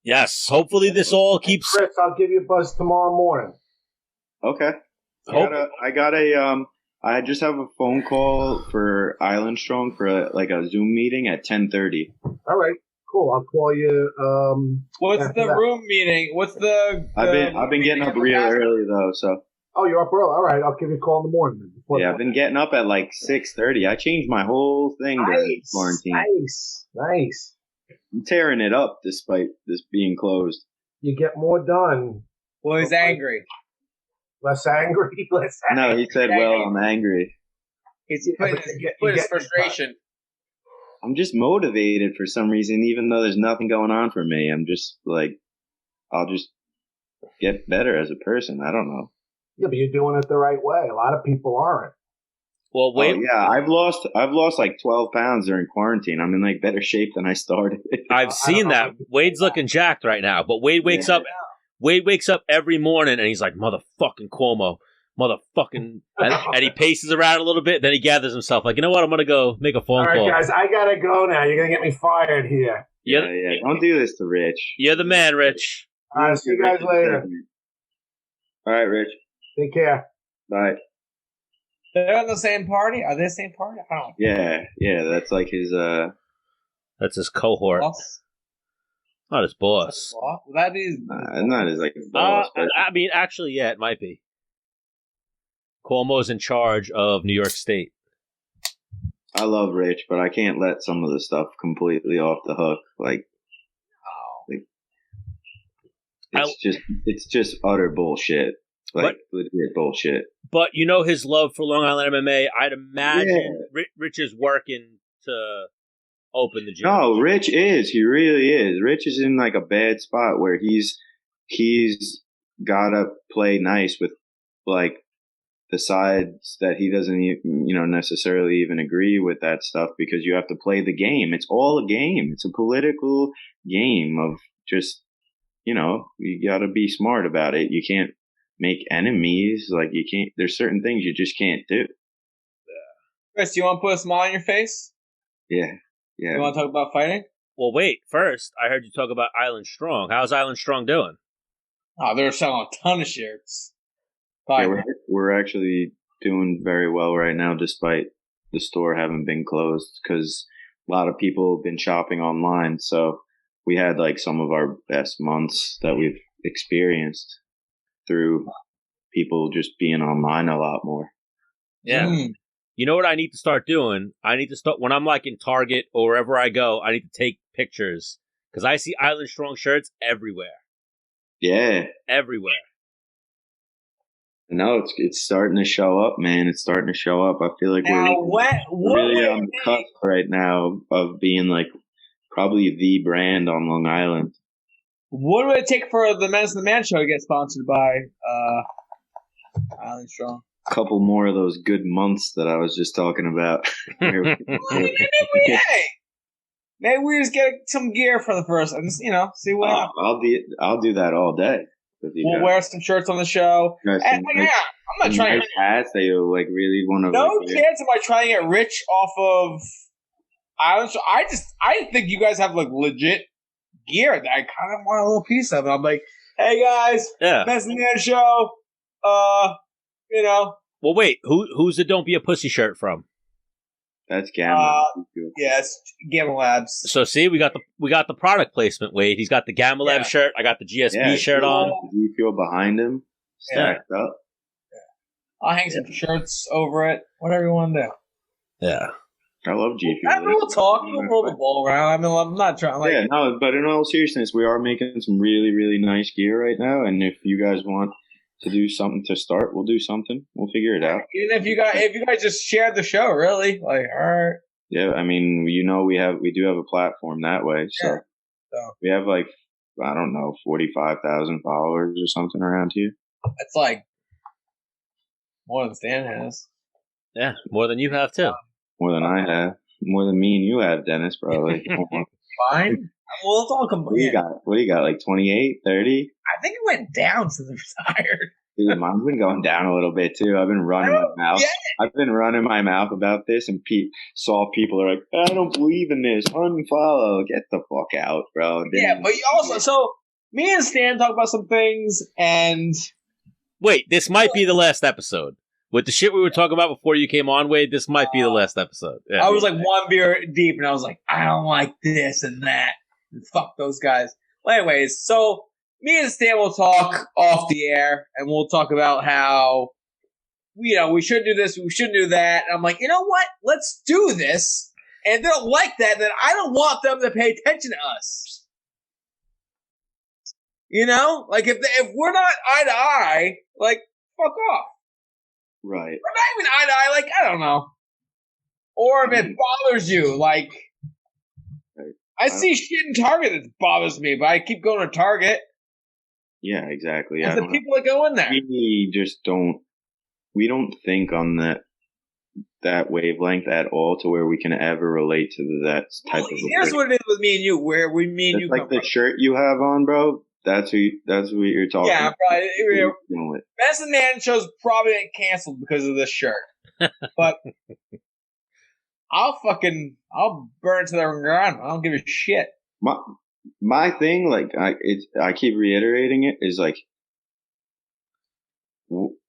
Yes. Hopefully this all keeps... Chris, I'll give you a buzz tomorrow morning. Okay. I just have a phone call for Island Strong for a Zoom meeting at 10:30. All right, cool. I'll call you. What's the room meeting? What's the? I've been getting up real early though, so. Oh, you're up early. All right, I'll give you a call in the morning. Yeah, I've been getting up at 6:30. I changed my whole thing during quarantine. Nice. I'm tearing it up despite this being closed. You get more done. Well, he's angry. Less angry. No, he said, "Well, I'm angry." He's put his frustration. I'm just motivated for some reason, even though there's nothing going on for me. I'm just I'll just get better as a person. I don't know. Yeah, but you're doing it the right way. A lot of people aren't. Well, wait. Oh, yeah, I've lost 12 pounds during quarantine. I'm in better shape than I started. I've seen that. Wade's looking jacked right now, but Wade wakes up. Wade wakes up every morning and he's like, motherfucking Cuomo, motherfucking, and he paces around a little bit. Then he gathers himself, like, you know what? I'm gonna go make a phone call. All right, guys, I gotta go now. You're gonna get me fired here. Yeah. Don't do this to Rich. You're the man, Rich. All right, see you guys later. All right, Rich. Take care. Bye. They're on the same party. Are they the same party? I don't know. Yeah. That's his. That's his cohort. Boss? Not his boss. Well, that is not his boss. But I mean, actually, yeah, it might be. Cuomo's in charge of New York State. I love Rich, but I can't let some of the stuff completely off the hook. It's just utter bullshit. Legit bullshit. But you know his love for Long Island MMA. I'd imagine Rich is working to open the gym. No, Rich is. He really is. Rich is in a bad spot where he's gotta play nice with the sides that he doesn't necessarily even agree with that stuff, because you have to play the game. It's all a game. It's a political game of just, you gotta be smart about it. You can't make enemies. You can't, there's certain things you just can't do. Chris, you want to put a smile on your face? Yeah. You want to talk about fighting? Well, wait. First, I heard you talk about Island Strong. How's Island Strong doing? Oh, they're selling a ton of shirts. Yeah, we're actually doing very well right now, despite the store having been closed, because a lot of people have been shopping online. So we had some of our best months that we've experienced through people just being online a lot more. Yeah. You know what I need to start doing? I need to start, when I'm in Target or wherever I go, I need to take pictures, because I see Island Strong shirts everywhere. Yeah. Everywhere. No, it's starting to show up, man. It's starting to show up. I feel like we're really on the cusp right now of being probably the brand on Long Island. What would it take for the Menace and the Man show to get sponsored by Island Strong? A couple more of those good months that I was just talking about. Maybe we just get some gear for the first, and see what happens. I'll do that all day. We'll wear some shirts on the show. I'm not trying to hats that you really want to. No chance am I trying to get rich off of Island. I think you guys have legit gear that I kind of want a little piece of. And I'm like, hey guys, Menace and the Man show. Well, wait. Who's the "Don't Be a Pussy" shirt from? That's Gamma. Yes, Gamma Labs. So see, we got the product placement. Wade, he's got the Gamma Labs shirt. I got the GSP shirt on. Do you feel behind him? Stacked up. Yeah. I'll hang some shirts over it. Whatever you want to do. Yeah. I love G Fuel. We'll talk. We'll roll the ball around. I mean, I'm not trying. But in all seriousness, we are making some really, really nice gear right now. And if you guys want to do something to start, we'll do something. We'll figure it out. Even if you guys just shared the show, really, all right. Yeah, I mean, we do have a platform that way. So we have I don't know, 45,000 followers or something around here. It's like more than Stan has. Yeah, more than you have too. More than I have. More than me and you have, Dennis, probably. Fine. Well, it's all combined. What do you got? Like 28, 30? I think it went down since I retired. Dude, mine's been going down a little bit too. I've been running my mouth. I've been running my mouth about this, and people are like, I don't believe in this. Unfollow. Get the fuck out, bro. But you also, so me and Stan talk about some things, and wait, this might be the last episode. With the shit we were talking about before you came on, Wade, this might be the last episode. Yeah. I was like one beer deep, and I was like, I don't like this and that. And fuck those guys. Well, anyways, so me and Stan will talk off the air, and we'll talk about how, we should do this, we shouldn't do that. And I'm like, you know what? Let's do this. And if they don't like that, then I don't want them to pay attention to us. Like if we're not eye to eye, like, fuck off. Right. We're not even eye to eye, like, I don't know. Or if it bothers you, like, I see shit in Target that bothers me, but I keep going to Target. Yeah, exactly. It's the people that go in there. We just don't think on that wavelength at all to where we can ever relate to that type of. Here's what it is with me and you, where me and you like the shirt you have on, bro. That's what you're talking about. Yeah, probably. Medicine Man show's probably get canceled because of this shirt. But I'll burn it to the ground. I don't give a shit. My thing, like I keep reiterating it, is like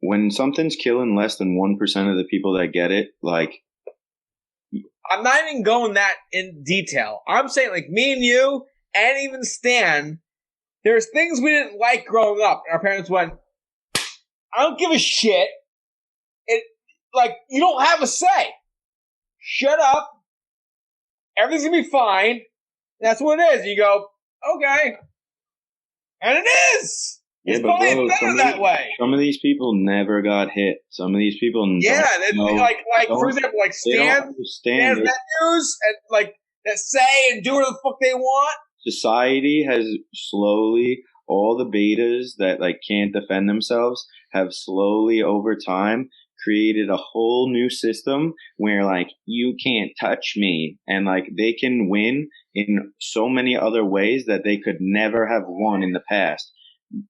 when something's killing less than 1% of the people that get it, like I'm not even going that in detail. I'm saying like me and you, and even Stan. There's things we didn't like growing up. And our parents went, I don't give a shit. You don't have a say. Shut up. Everything's going to be fine. That's what it is. You go, okay. And it is. It's probably better that way. Some of these people never got hit. Some of these people for example, like Stan's nephews and like that say and do whatever the fuck they want. Society has slowly, all the betas that like can't defend themselves have slowly over time created a whole new system where like you can't touch me, and like they can win in so many other ways that they could never have won in the past.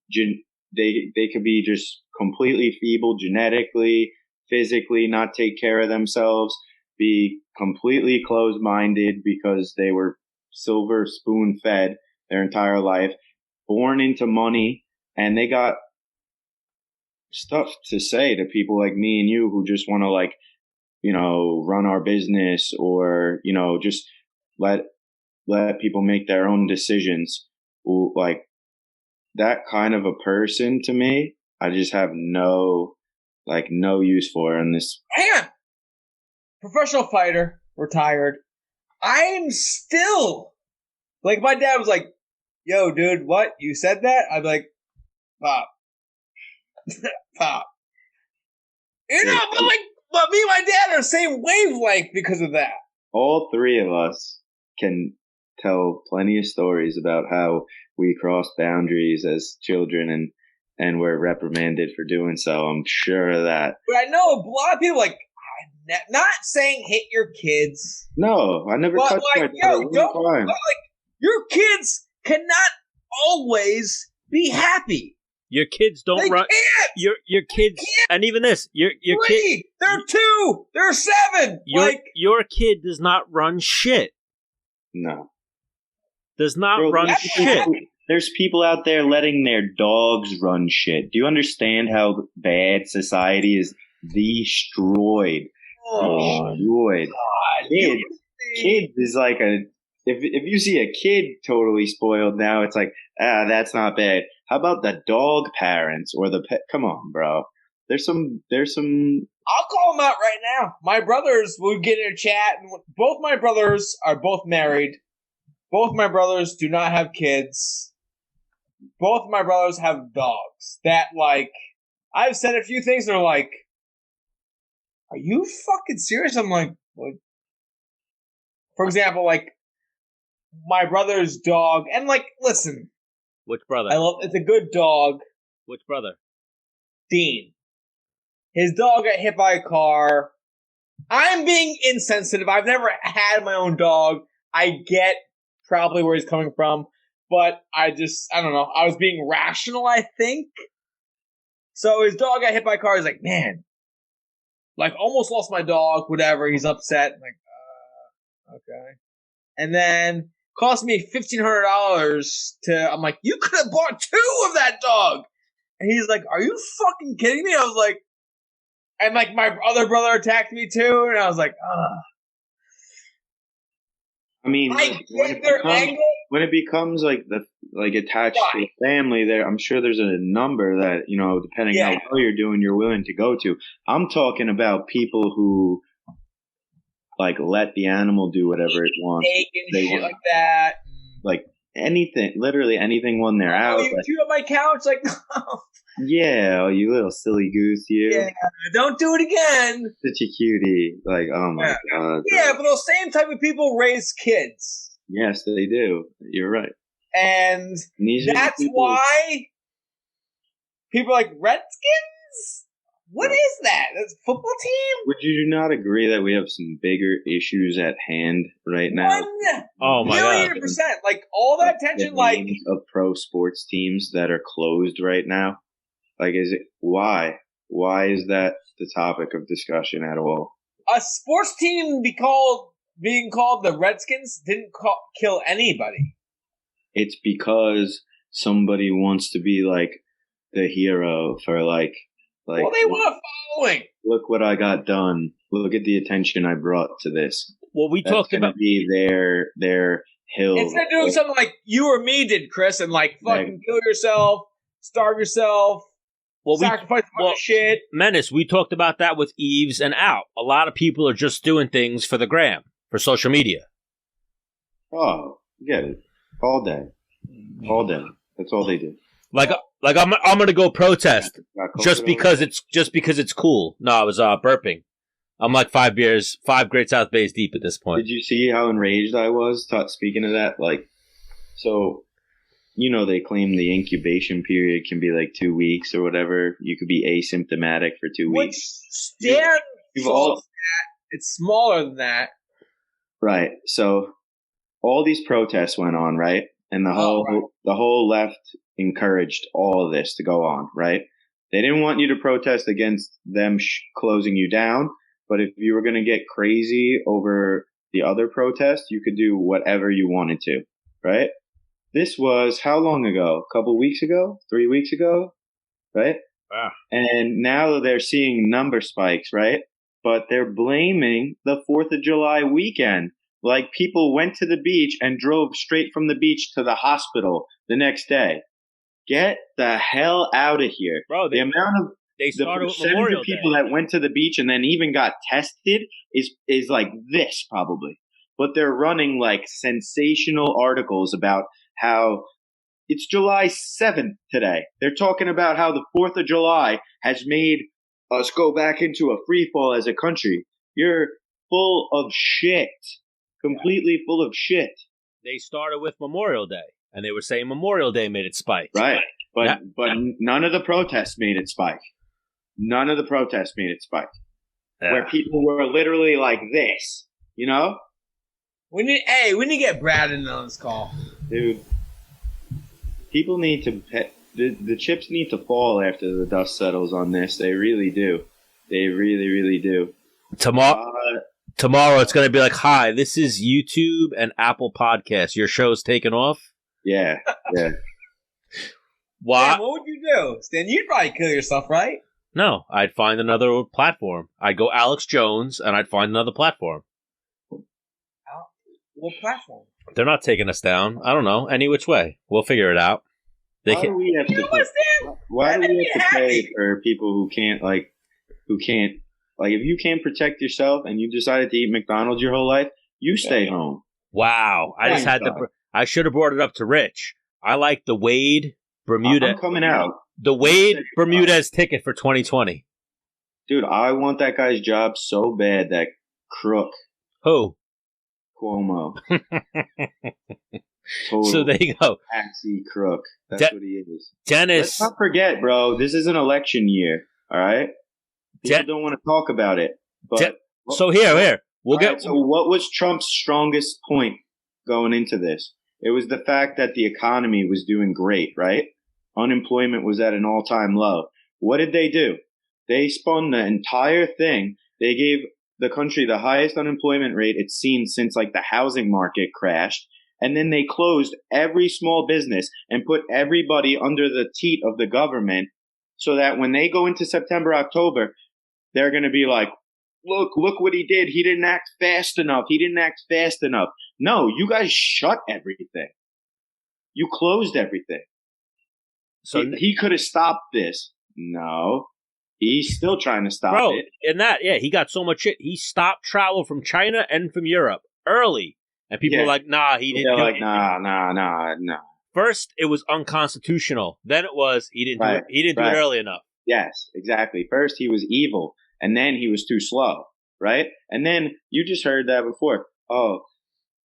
They could be just completely feeble genetically, physically, not take care of themselves, be completely closed-minded because they were silver spoon fed their entire life, born into money, and they got stuff to say to people like me and you who just want to like, run our business or, just let people make their own decisions. Like that kind of a person to me, I just have no use for in this. Hang on. Professional fighter, retired. I'm still like my dad was like, "Yo, dude, what? You said that?" I'm like, "Pop, pop." But me and my dad are the same wavelength because of that. All three of us can tell plenty of stories about how we crossed boundaries as children and were reprimanded for doing so. I'm sure of that. But I know a lot of people like. Not saying hit your kids. No, I never touched my child. Your kids cannot always be happy. Your kids don't run. Your kids, and even this, your kid. They're 2. They're 7. Your kid does not run shit. No, does not run shit. There's people out there letting their dogs run shit. Do you understand how bad society is destroyed? Destroyed. Kids is like if you see a kid totally spoiled now, it's like, that's not bad. How about the dog parents or the pet? Come on, bro. There's some. I'll call them out right now. My brothers will get in a chat, and both my brothers are both married. Both my brothers do not have kids. Both my brothers have dogs. That like, I've said a few things, and they're like, "Are you fucking serious?" I'm like, what? For example, like my brother's dog, and like, listen, Which brother? It's a good dog. Which brother? Dean. His dog got hit by a car. I'm being insensitive. I've never had my own dog. I get probably where he's coming from, but I don't know. I was being rational, I think. So his dog got hit by a car. He's like, man, like almost lost my dog, whatever. He's upset. I'm like, okay. And then cost me $1,500 I'm like, you could have bought 2 of that dog. And he's like, are you fucking kidding me? I was like, and like my other brother attacked me too, and I was like, ugh. I mean, when it becomes like attached to the family, there, I'm sure there's a number that, depending how well you're doing, you're willing to go to. I'm talking about people who like let the animal do whatever it wants. They shit like that. Like anything, literally anything when they're out. You chew on my couch, like. Yeah, oh, you little silly goose, you. Yeah, don't do it again. Such a cutie. Like, oh my God. Yeah, but those same type of people raise kids. Yes, they do. You're right. And that's why people are like, Redskins? What is that? That's a football team? Would you not agree that we have some bigger issues at hand right now? Oh my God. 1,000,000%. Like, all that attention, like. Of pro sports teams that are closed right now. Like, why? Why is that the topic of discussion at all? A sports team being called the Redskins didn't kill anybody. It's because somebody wants to be like the hero for like. Well, they want a following. Look what I got done. Look at the attention I brought to this. Well, we talked about be their hill. Instead of doing something like you or me did, Chris, and like fucking kill yourself, starve yourself. Sacrifice a bunch of shit. Menace, we talked about that with Eves and Out. A lot of people are just doing things for the gram, for social media. Oh, get it. All day. That's all they do. Like I'm gonna go protest just because it's cool. No, I was burping. I'm like 5 Great South Bays deep at this point. Did you see how enraged I was? Speaking of that, so. They claim the incubation period can be like 2 weeks or whatever. You could be asymptomatic for 2 weeks. It's smaller than that. Right. So all these protests went on, right? And the whole left encouraged all of this to go on, right? They didn't want you to protest against them closing you down, but if you were going to get crazy over the other protest, you could do whatever you wanted to, right? This was how long ago? A couple weeks ago? 3 weeks ago? Right? Wow. And now they're seeing number spikes, right? But they're blaming the 4th of July weekend. Like people went to the beach and drove straight from the beach to the hospital the next day. Get the hell out of here. Bro, the percentage of people that went to the beach and then even got tested is like this probably. But they're running like sensational articles about how it's July 7th today. They're talking about how the 4th of July has made us go back into a free fall as a country. You're full of shit. Completely full of shit. They started with Memorial Day, and they were saying Memorial Day made it spike. Right. But none of the protests made it spike. None of the protests made it spike. Yeah. Where people were literally like this, We need to get Brad in on this call. Dude, people need to the chips need to fall after the dust settles on this. They really do. They really, really do. Tomorrow it's going to be like, hi, this is YouTube and Apple Podcasts. Your show's taken off? Yeah. What? Stan, what would you do? Stan, you'd probably kill yourself, right? No, I'd find another platform. I'd go Alex Jones and I'd find another platform. What platform? They're not taking us down. I don't know. Any which way. We'll figure it out. Why do we have to pay for people who can't, if you can't protect yourself and you decided to eat McDonald's your whole life, you stay home. Wow. I should have brought it up to Rich. I like the Wade Bermuda. I'm coming out. The Wade Bermudez ticket for 2020. Dude, I want that guy's job so bad, that crook. Who? Cuomo. Total So there you go. taxi crook. That's what he is. Dennis. Let's not forget, bro, this is an election year, all right? People don't want to talk about it. But so here. So what was Trump's strongest point going into this? It was the fact that the economy was doing great, right? Unemployment was at an all-time low. What did they do? They spun the entire thing. They gave the country the highest unemployment rate it's seen since like the housing market crashed. And then they closed every small business and put everybody under the teat of the government so that when they go into September, October, they're going to be like, look what he did. He didn't act fast enough. No, you guys shut everything. You closed everything. So he could have stopped this. No, he's still trying to stop it. And he got so much shit. He stopped travel from China and from Europe early. And people were like, nah, he didn't do it. Nah. First, it was unconstitutional. Then it was, he didn't do it. He didn't do it early enough. Yes, exactly. First, he was evil. And then he was too slow, right? And then you just heard that before. Oh,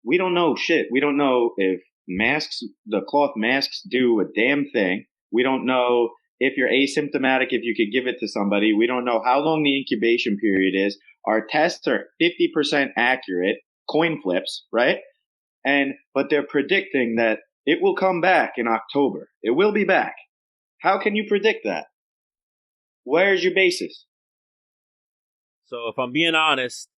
we don't know shit. We don't know if the cloth masks do a damn thing. We don't know if you're asymptomatic, if you could give it to somebody. We don't know how long the incubation period is. Our tests are 50% accurate, coin flips, right? But they're predicting that it will come back in October. It will be back. How can you predict that? Where's your basis? So if I'm being honest,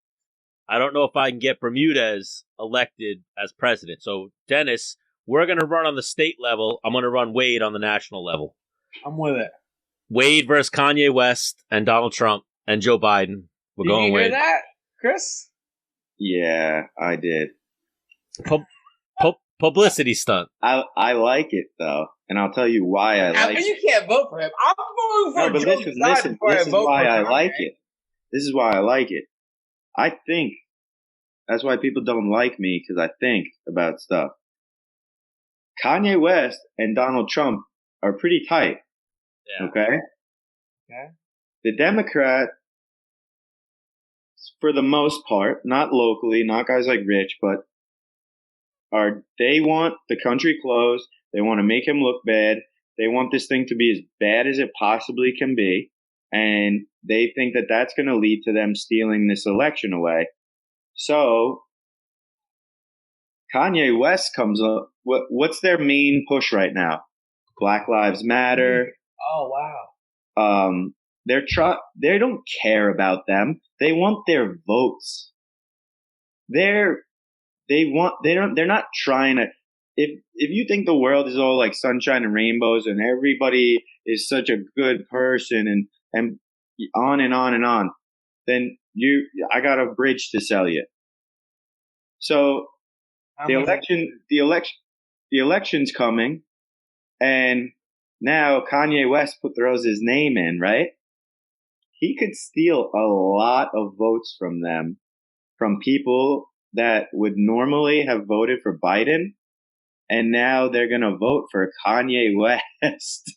I don't know if I can get Bermudez elected as president. So, Dennis, we're going to run on the state level. I'm going to run Wade on the national level. I'm with it. Wade versus Kanye West and Donald Trump and Joe Biden. We're going Wade. Did you hear that, Chris? Yeah, I did. Publicity stunt. I like it, though. And I'll tell you why I like it. You can't vote for him. I'm voting for Joe Biden before I vote for why I Kanye. like it. This is why I like it. I think that's why people don't like me, because I think about stuff. Kanye West and Donald Trump are pretty tight. Yeah. Okay? The Democrat, for the most part, not locally, not guys like Rich, but they want the country closed. They want to make him look bad. They want this thing to be as bad as it possibly can be. And they think that that's going to lead to them stealing this election away. So Kanye West comes up. What's their main push right now? Black Lives Matter. Oh, wow. They don't care about them. They want their votes. They're not trying to. If you think the world is all like sunshine and rainbows and everybody is such a good person and on and on and on, then I got a bridge to sell you. So the election's coming, and now Kanye West throws his name in, right? He could steal a lot of votes from them, from people that would normally have voted for Biden, and now they're going to vote for Kanye West.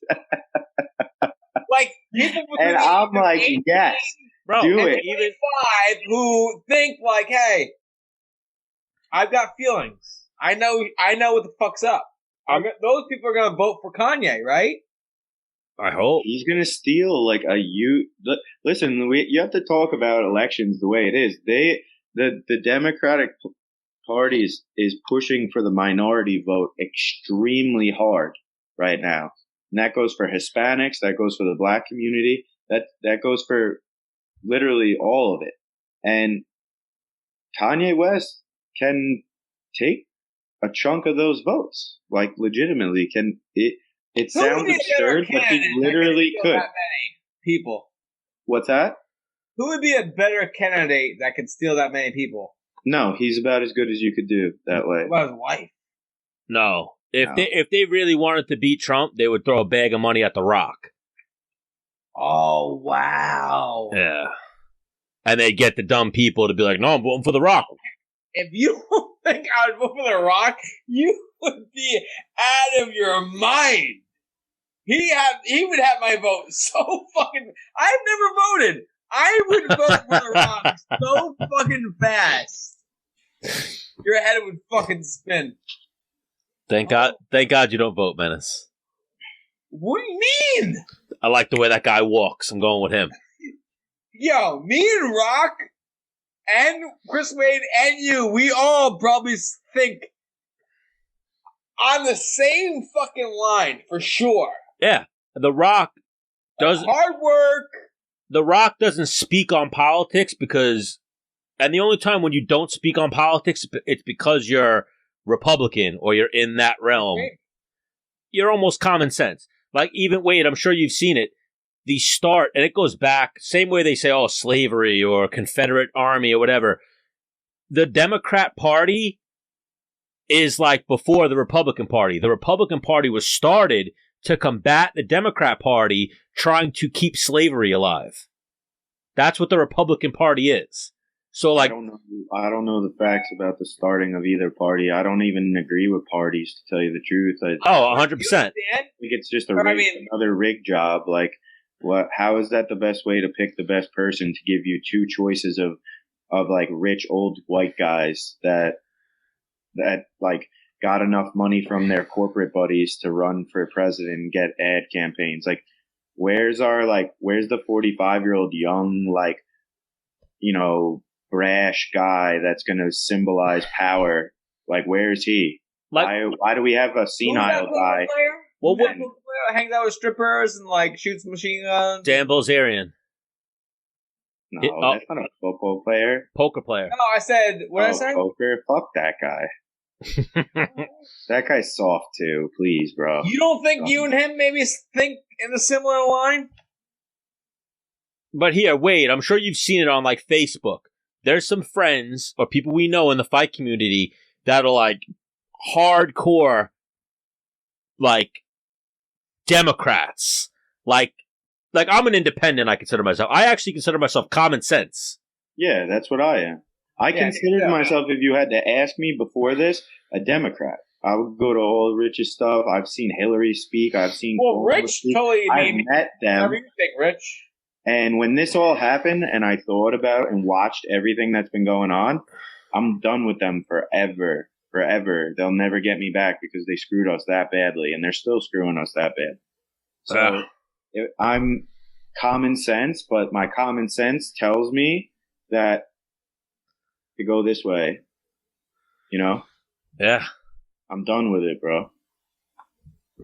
Like, people and I'm like, yes, bro, do it. Even 5 who think like, hey, I've got feelings. I know what the fuck's up. Those people are going to vote for Kanye, right? I hope. He's going to steal like a youth. Listen, you have to talk about elections the way it is. The Democratic Party is pushing for the minority vote extremely hard right now. And that goes for Hispanics. That goes for the Black community. That goes for literally all of it. And Kanye West can take a chunk of those votes, like legitimately. It sounds absurd, but he literally could. That many people. What's that? Who would be a better candidate that could steal that many people? No, he's about as good as you could do that way. What about his wife? No. If they really wanted to beat Trump, they would throw a bag of money at The Rock. Oh, wow. Yeah. And they'd get the dumb people to be like, no, I'm voting for The Rock. If you don't think I would vote for The Rock, you would be out of your mind. He would have my vote so fucking... I've never voted. I would vote for The Rock so fucking fast. Your head would fucking spin. Thank God you don't vote, Menace. What do you mean? I like the way that guy walks. I'm going with him. Yo, me and Rock and Chris Wade and you, we all probably think on the same fucking line for sure. Yeah, The Rock doesn't. Hard work. The Rock doesn't speak on politics because, and the only time when you don't speak on politics, it's because you're Republican or you're in that realm. Okay. You're almost common sense. Like even Wade, I'm sure you've seen it. The start, and it goes back, same way they say, oh, slavery or Confederate Army or whatever. The Democrat Party is like before the Republican Party. The Republican Party was started to combat the Democrat Party trying to keep slavery alive. That's what the Republican Party is. So, like, I don't know the facts about the starting of either party. I don't even agree with parties, to tell you the truth. 100%. I think it's just another rig job. Like, what? How is that the best way to pick the best person to give you two choices of like rich old white guys that like got enough money from their corporate buddies to run for president and get ad campaigns? Like, where's the 45-year-old young, like, you know, brash guy that's going to symbolize power? Like, where is he? Like, why do we have a senile guy? Well, what hangs out with strippers and like shoots machine guns? Dan Bilzerian. No, that's not a football player. Poker player. No, I said, what did I say? Poker? Fuck that guy. That guy's soft too. Please, bro. You don't think you and him maybe think in a similar line? But here, Wade, I'm sure you've seen it on like Facebook. There's some friends or people we know in the fight community that are like hardcore, like Democrats. Like I'm an independent. I consider myself. I actually consider myself common sense. Yeah, that's what I am. I considered myself, if you had to ask me before this, a Democrat. I would go to all the Rich's stuff. I've seen Hillary speak. I've seen. Well, Rich totally. I've met them. Whatever you think, Rich. And when this all happened and I thought about and watched everything that's been going on, I'm done with them forever. Forever. They'll never get me back because they screwed us that badly, and they're still screwing us that bad. So I'm common sense, but my common sense tells me that to go this way, you know? Yeah. I'm done with it, bro.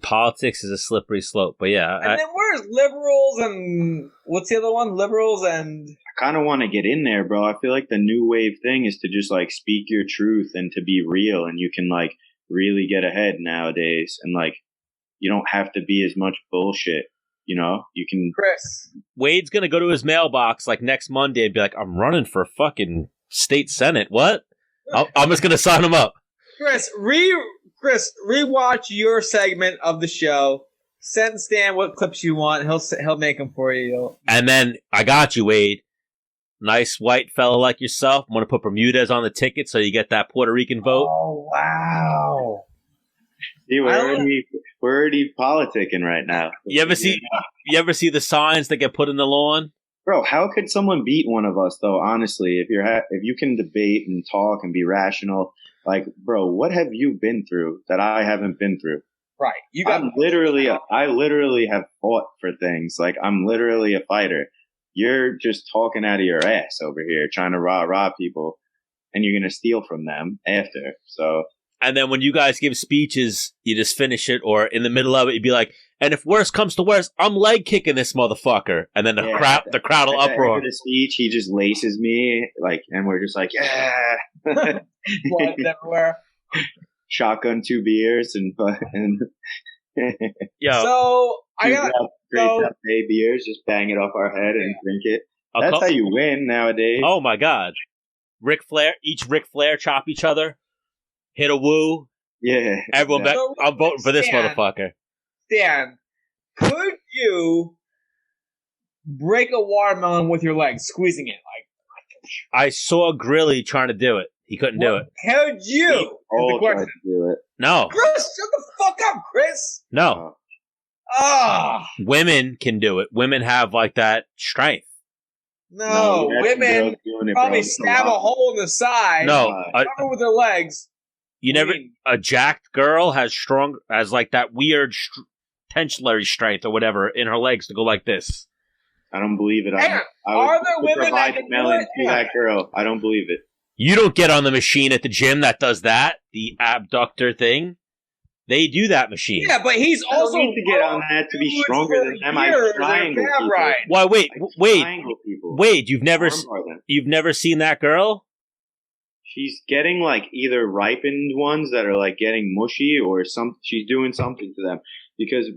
Politics is a slippery slope, but yeah. And then where's liberals and what's the other one? Liberals and I kind of want to get in there, bro. I feel like the new wave thing is to just like speak your truth and to be real, and you can like really get ahead nowadays, and like you don't have to be as much bullshit. You know, you can. Chris. Wade's gonna go to his mailbox like next Monday and be like, "I'm running for fucking state senate." What? I'm just gonna sign him up. Chris, rewatch your segment of the show. Send Stan what clips you want. He'll make them for you. And then I got you, Wade. Nice white fella like yourself. I'm gonna put Bermudez on the ticket so you get that Puerto Rican vote. Oh wow! See, we're already politicking right now. You ever see the signs that get put in the lawn? Bro, how could someone beat one of us though? Honestly, if you can debate and talk and be rational, like, bro, what have you been through that I haven't been through? Right. I literally have fought for things. Like, I'm literally a fighter. You're just talking out of your ass over here, trying to rah people, and you're gonna steal from them after. So. And then when you guys give speeches, you just finish it, or in the middle of it, you'd be like, "And if worse comes to worse, I'm leg kicking this motherfucker." And then the crowd will uproar. After the speech, he just laces me, like, and we're just like, yeah. Blood everywhere. Shotgun 2 beers and Yo. So I got great day beers, just bang it off our head and drink it. That's how you win nowadays. Oh my God. Ric Flair chop each other. Hit a woo. Yeah. Everyone back. I'm voting for this motherfucker. Stan, could you break a watermelon with your legs, squeezing it? I saw Grilly trying to do it. He couldn't do it. Could you? All tried to do it. No. Chris, shut the fuck up, Chris. No. Women can do it. Women have like that strength. No, women probably stab a hole in the side. No. Cover with their legs. You never a jacked girl has like that weird tensionary strength or whatever in her legs to go like this. I don't believe it. Are there women that can do it? To that girl. I don't believe it. You don't get on the machine at the gym that does that, the abductor thing. They do that machine. Yeah, but he's also need to get on that to be stronger than them. I triangle people. Right. Why? Wade, you've never seen that girl? She's getting like either ripened ones that are like getting mushy or she's doing something to them because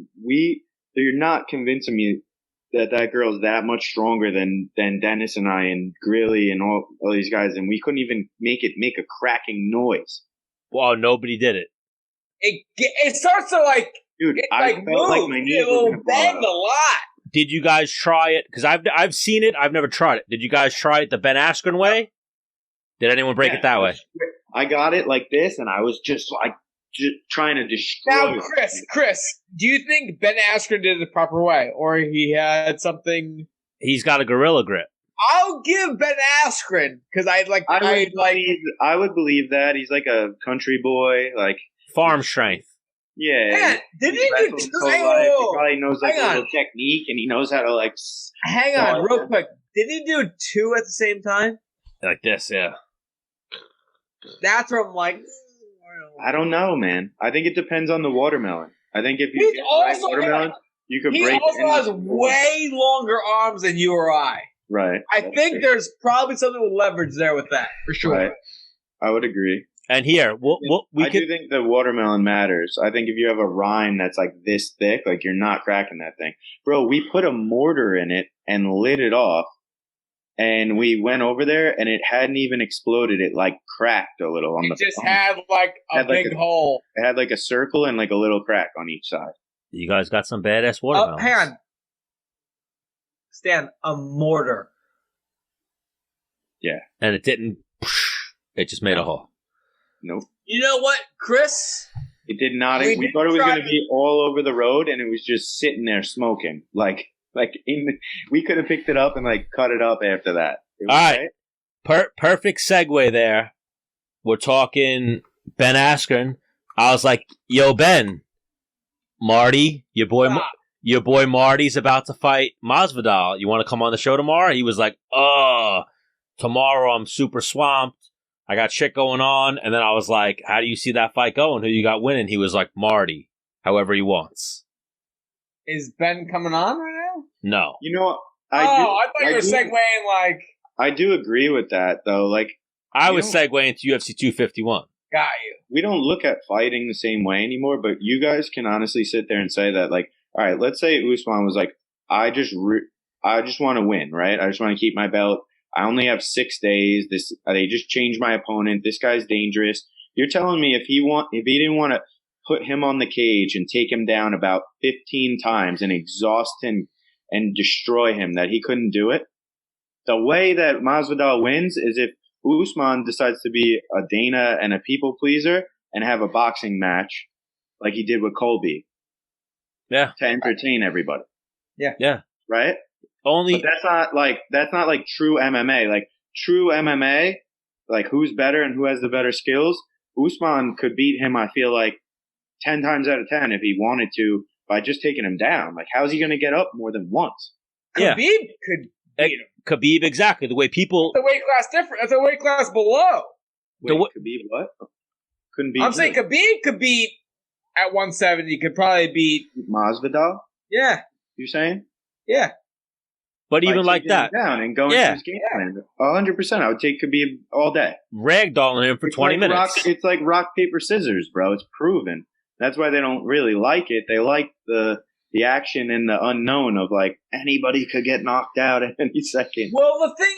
they're not convincing me that girl's that much stronger than Dennis and I and Grilly and all these guys, and we couldn't even make a cracking noise. Well, nobody did it. It starts to like, dude. I felt move. like my knee will bend a lot. Did you guys try it? Because I've seen it. I've never tried it. Did you guys try it the Ben Askren way? Did anyone break it that way? I got it like this, and I was just trying to destroy. Now, Chris, do you think Ben Askren did it the proper way, or he had something? He's got a gorilla grip. I'll give Ben Askren because I would believe that he's like a country boy, like farm strength. Yeah. Man, did he do? He probably knows like a little technique, and he knows how to like. Hang on, real quick. Did he do two at the same time? Like this, yeah. That's where I'm like. I don't know, man. I think it depends on the watermelon. I think if you get the right watermelon, you could break. He also has way longer arms than you or I. Right. I think there's probably something with leverage there with that, for sure. Right. I would agree. And here, I do think the watermelon matters. I think if you have a rind that's like this thick, like you're not cracking that thing. Bro, we put a mortar in it and lit it off. And we went over there, and it hadn't even exploded. It, like, cracked a little. It just had, like, a big hole. It had, like, a circle and, like, a little crack on each side. You guys got some badass watermelons. Hang on. Stan, a mortar. Yeah. And it didn't... It just made a hole. Nope. You know what, Chris? It did not. We thought it was going to be all over the road, and it was just sitting there smoking. We could have picked it up and like cut it up after that. All right, perfect segue there. We're talking Ben Askren. I was like, "Yo, Ben, Marty, your boy Marty's about to fight Masvidal. You want to come on the show tomorrow?" He was like, tomorrow I'm super swamped. I got shit going on." And then I was like, "How do you see that fight going? Who you got winning?" He was like, "Marty, however he wants." Is Ben coming on right now? No. You know, I thought you were segueing like. I do agree with that though. Like I was segueing to UFC 251. Got you. We don't look at fighting the same way anymore, but you guys can honestly sit there and say that, like, all right, let's say Usman was like, I just want to win, right? I just want to keep my belt. I only have 6 days. They just changed my opponent. This guy's dangerous. You're telling me if he didn't want to put him on the cage and take him down about 15 times and exhaust him and destroy him, that he couldn't do it? The way that Masvidal wins is if Usman decides to be a Dana and a people pleaser and have a boxing match like he did with Colby. Yeah. To entertain everybody. Yeah. Yeah. Right? But that's not like true MMA. Like true MMA, like who's better and who has the better skills, Usman could beat him, I feel like, 10 times out of 10 if he wanted to by just taking him down. Like how's he going to get up more than once? Khabib could beat him. Khabib, exactly. The way people... The weight class different. It's a weight class below. Wait, Khabib what? Couldn't beat... I'm saying Khabib could beat at 170. Could probably beat... Masvidal? Yeah. You're saying? Yeah. But even like that... down and going to his game plan. 100%. I would take Khabib all day. Ragdolling him for 20 minutes. It's like rock, paper, scissors, bro. It's proven. That's why they don't really like it. They like the action and the unknown of like anybody could get knocked out at any second. Well, the thing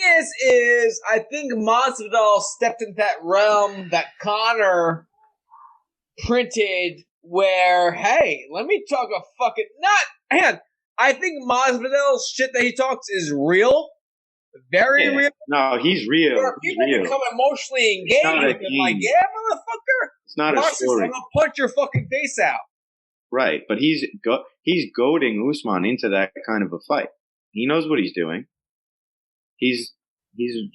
is I think Masvidal stepped into that realm that Conor printed where, hey, let me talk a fucking man. I think Masvidal's shit that he talks is real. Very real. No, he's real. Where people become emotionally engaged with him, like, yeah, motherfucker. It's not a story. I'm gonna punch your fucking face out. Right, but he's goading Usman into that kind of a fight. He knows what he's doing. He's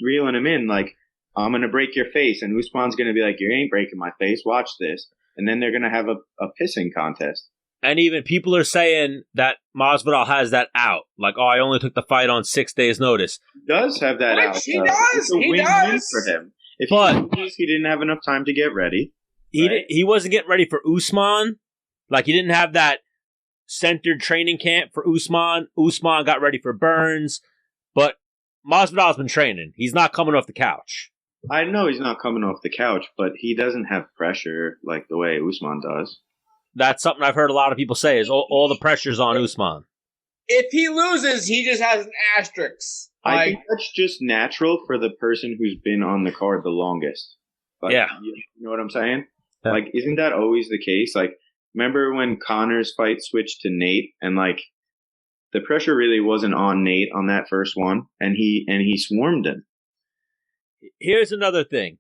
reeling him in. Like I'm going to break your face. And Usman's going to be like, you ain't breaking my face. Watch this. And then they're going to have a pissing contest. And even people are saying that Masvidal has that out. Like, I only took the fight on 6 days' notice. He does have that out. He does. It's a win-win for him. If he didn't have enough time to get ready. He wasn't getting ready for Usman. Like, he didn't have that centered training camp for Usman. Usman got ready for Burns. But Masvidal's been training. He's not coming off the couch. I know he's not coming off the couch, but he doesn't have pressure like the way Usman does. That's something I've heard a lot of people say is all the pressure's on Usman. If he loses, he just has an asterisk. I think that's just natural for the person who's been on the card the longest. Like, yeah. You know what I'm saying? Yeah. Like, isn't that always the case? Like, remember when Connor's fight switched to Nate and like the pressure really wasn't on Nate on that first one and he swarmed him. Here's another thing.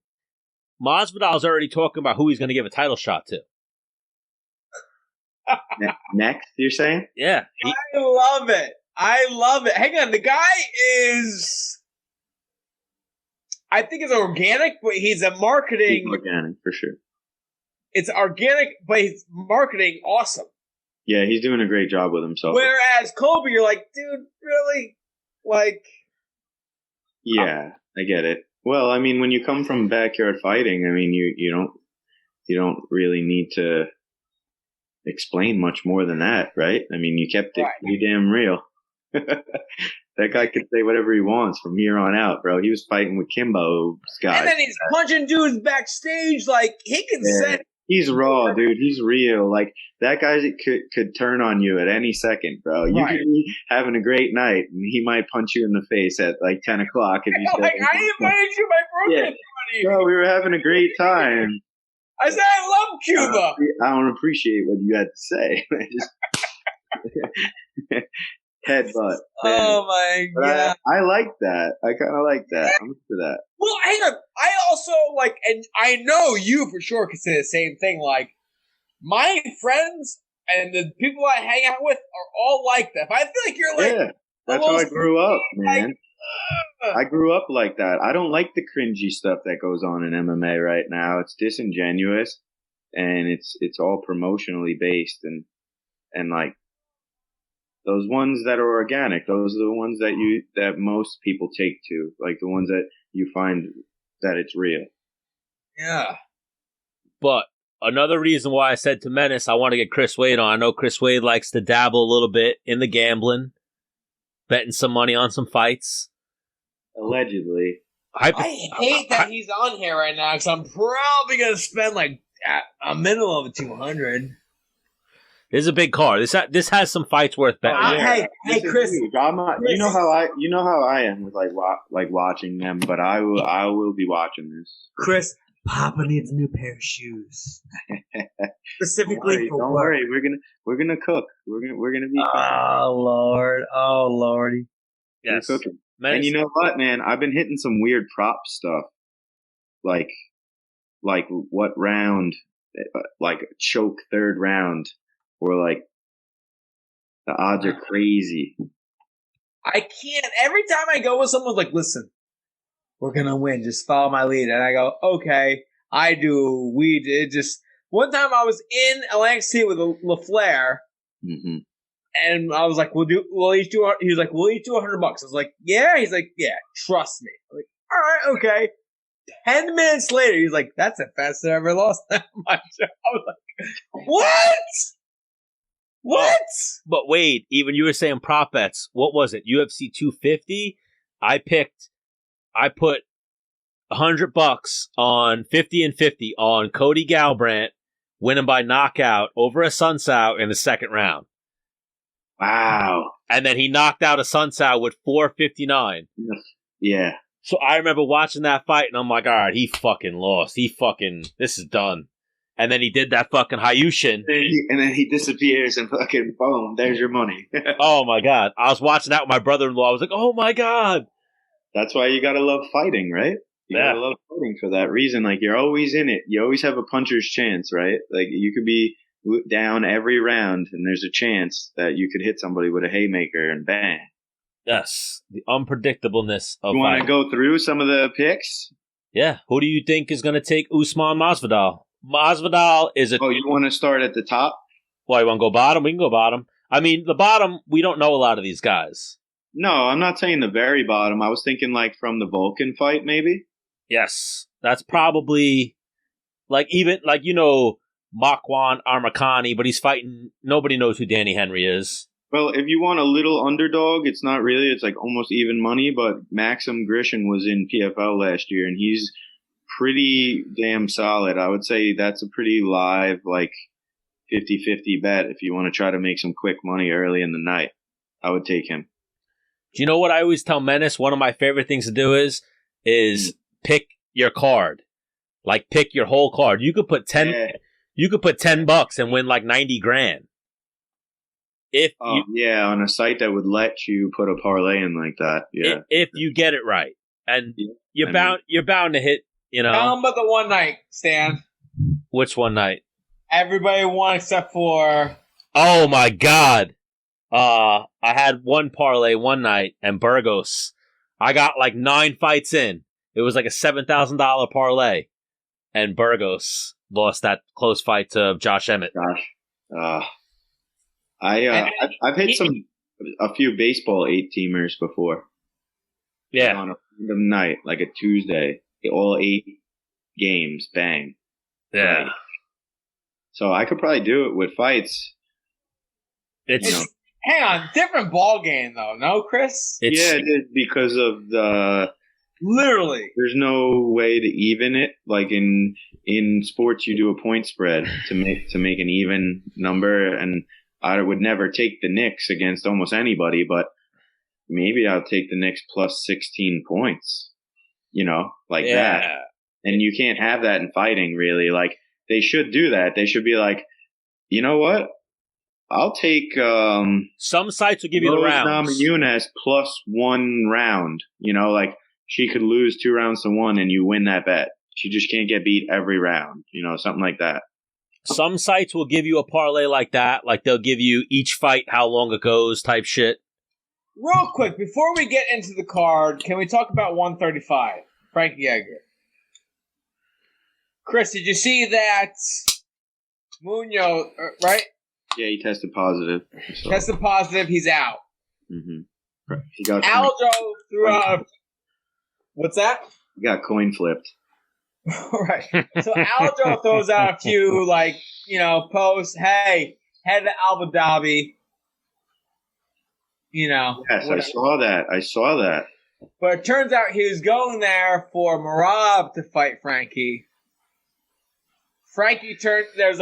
Masvidal's already talking about who he's going to give a title shot to. Next, you're saying? Yeah. I love it. Hang on, the guy is, I think it's organic, but he's a marketing. He's organic, for sure. It's organic, but he's marketing awesome. Yeah, he's doing a great job with himself. Whereas Kobe, you're like, dude, really? Like. Yeah, I get it. Well, I mean, when you come from backyard fighting, I mean, you don't really need to explain much more than that, right? I mean, you kept it pretty damn real. That guy could say whatever he wants from here on out, bro. He was fighting with Kimbo, Scott. And then he's punching dudes backstage like he can say. He's raw, dude. He's real. Like, that guy could turn on you at any second, bro. You could be having a great night, and he might punch you in the face at like 10 o'clock. If you like, I invited you my birthday party. Bro, we were having a great time. I said I love Cuba. I don't appreciate what you had to say. Headbutt. Oh my god! I like that. I kind of like that. I'm into that. Well, hang on. I also like, and I know you for sure can say the same thing. Like, my friends and the people I hang out with are all like that. But I feel like you're like, that's how I grew up, man. I grew up like that. I don't like the cringy stuff that goes on in MMA right now. It's disingenuous, and it's all promotionally based, and like those ones that are organic. Those are the ones that most people take to, like the ones that you find that it's real. Yeah. But another reason why I said to Menace, I want to get Chris Wade on. I know Chris Wade likes to dabble a little bit in the gambling, betting some money on some fights. Allegedly. I hate that he's on here right now because I'm probably going to spend like a minimum of $200. This is a big card. This has some fights worth betting. Hey, Chris. I'm not, Chris. You know how I am with like watching them, but I will be watching this. Chris, Papa needs a new pair of shoes. Specifically for don't work. worry, we're gonna cook. We're gonna be cooking. Oh lordy. Yes. We're cooking. And you know what, man? I've been hitting some weird prop stuff. Like what round, like choke third round, or like the odds are crazy. I can't. Every time I go with someone's like, listen, we're going to win. Just follow my lead. And I go, okay, I do. We did. Just one time I was in Atlantic City with LaFleur. Mm-hmm. And I was like, we'll each do. He was like, we'll each do $100. I was like, yeah. He's like, yeah, trust me. I'm like, all right, okay. 10 minutes later, he's like, that's the fastest I ever lost that much. I was like, what? What? But Wade, even you were saying prop bets. What was it? UFC 250? I put $100 on 50 and 50 on Cody Garbrandt winning by knockout over a Sun Tzu in the second round. Wow. And then he knocked out a Sun Tzu with 4:59. Yeah. So I remember watching that fight, and I'm like, all right, he fucking lost. This is done. And then he did that fucking Hayushin. And then he disappears, and fucking boom, there's your money. Oh, my God. I was watching that with my brother-in-law. I was like, oh, my God. That's why you gotta love fighting, right? You gotta love fighting for that reason. Like, you're always in it. You always have a puncher's chance, right? Like, you could be down every round, and there's a chance that you could hit somebody with a haymaker and bang. Yes, the unpredictableness of You want to go through some of the picks? Yeah. Who do you think is going to take Usman Masvidal? Masvidal is a... Oh, you want to start at the top? Well, you want to go bottom? We can go bottom. I mean, the bottom, we don't know a lot of these guys. No, I'm not saying the very bottom. I was thinking like from the Vulcan fight, maybe. Yes. That's probably, like, even, like, you know, Makwan Armakani, but he's fighting, nobody knows who Danny Henry is. Well, if you want a little underdog, it's not really. It's like almost even money, but Maxim Grishin was in PFL last year, and he's pretty damn solid. I would say that's a pretty live, like, 50-50 bet if you want to try to make some quick money early in the night. I would take him. Do you know what I always tell Menace? One of my favorite things to do is pick your card. Like, pick your whole card. You could put $10 and win like 90 grand. On a site that would let you put a parlay in like that. Yeah. If you get it right. And you're bound to hit, you know. Tell them about the one night, Stan. Which one night? Everybody won except for... Oh my God. I had one parlay one night, and Burgos, I got like 9 fights in. It was like a $7,000 parlay, and Burgos lost that close fight to Josh Emmett. I've hit a few baseball 8-teamers before. Yeah, on a random night, like a Tuesday, all 8 games, bang. Yeah. Right. So I could probably do it with fights. Hang on, different ball game though, no, Chris? It is because of the... Literally. There's no way to even it. Like in sports, you do a point spread to make an even number, and I would never take the Knicks against almost anybody, but maybe I'll take the Knicks plus 16 points, like that. And you can't have that in fighting, really. Like, they should do that. They should be like, you know what? I'll take some sites will give you the rounds. Namajunas plus 1 round. Like, she could lose 2 rounds to 1 and you win that bet. She just can't get beat every round, something like that. Some sites will give you a parlay like that. Like, they'll give you each fight, how long it goes type shit. Real quick, before we get into the card, can we talk about 135? Frankie Edgar. Chris, did you see that Munoz, right? Yeah, he tested positive. Tested positive, he's out. Mm-hmm. He got Aljo threw out... What's that? He got coin flipped. Right. So Aljo throws out a few, posts. Hey, head to Abu Dhabi. Yes, whatever. I saw that. But it turns out he was going there for Merab to fight Frankie. Frankie turned. There's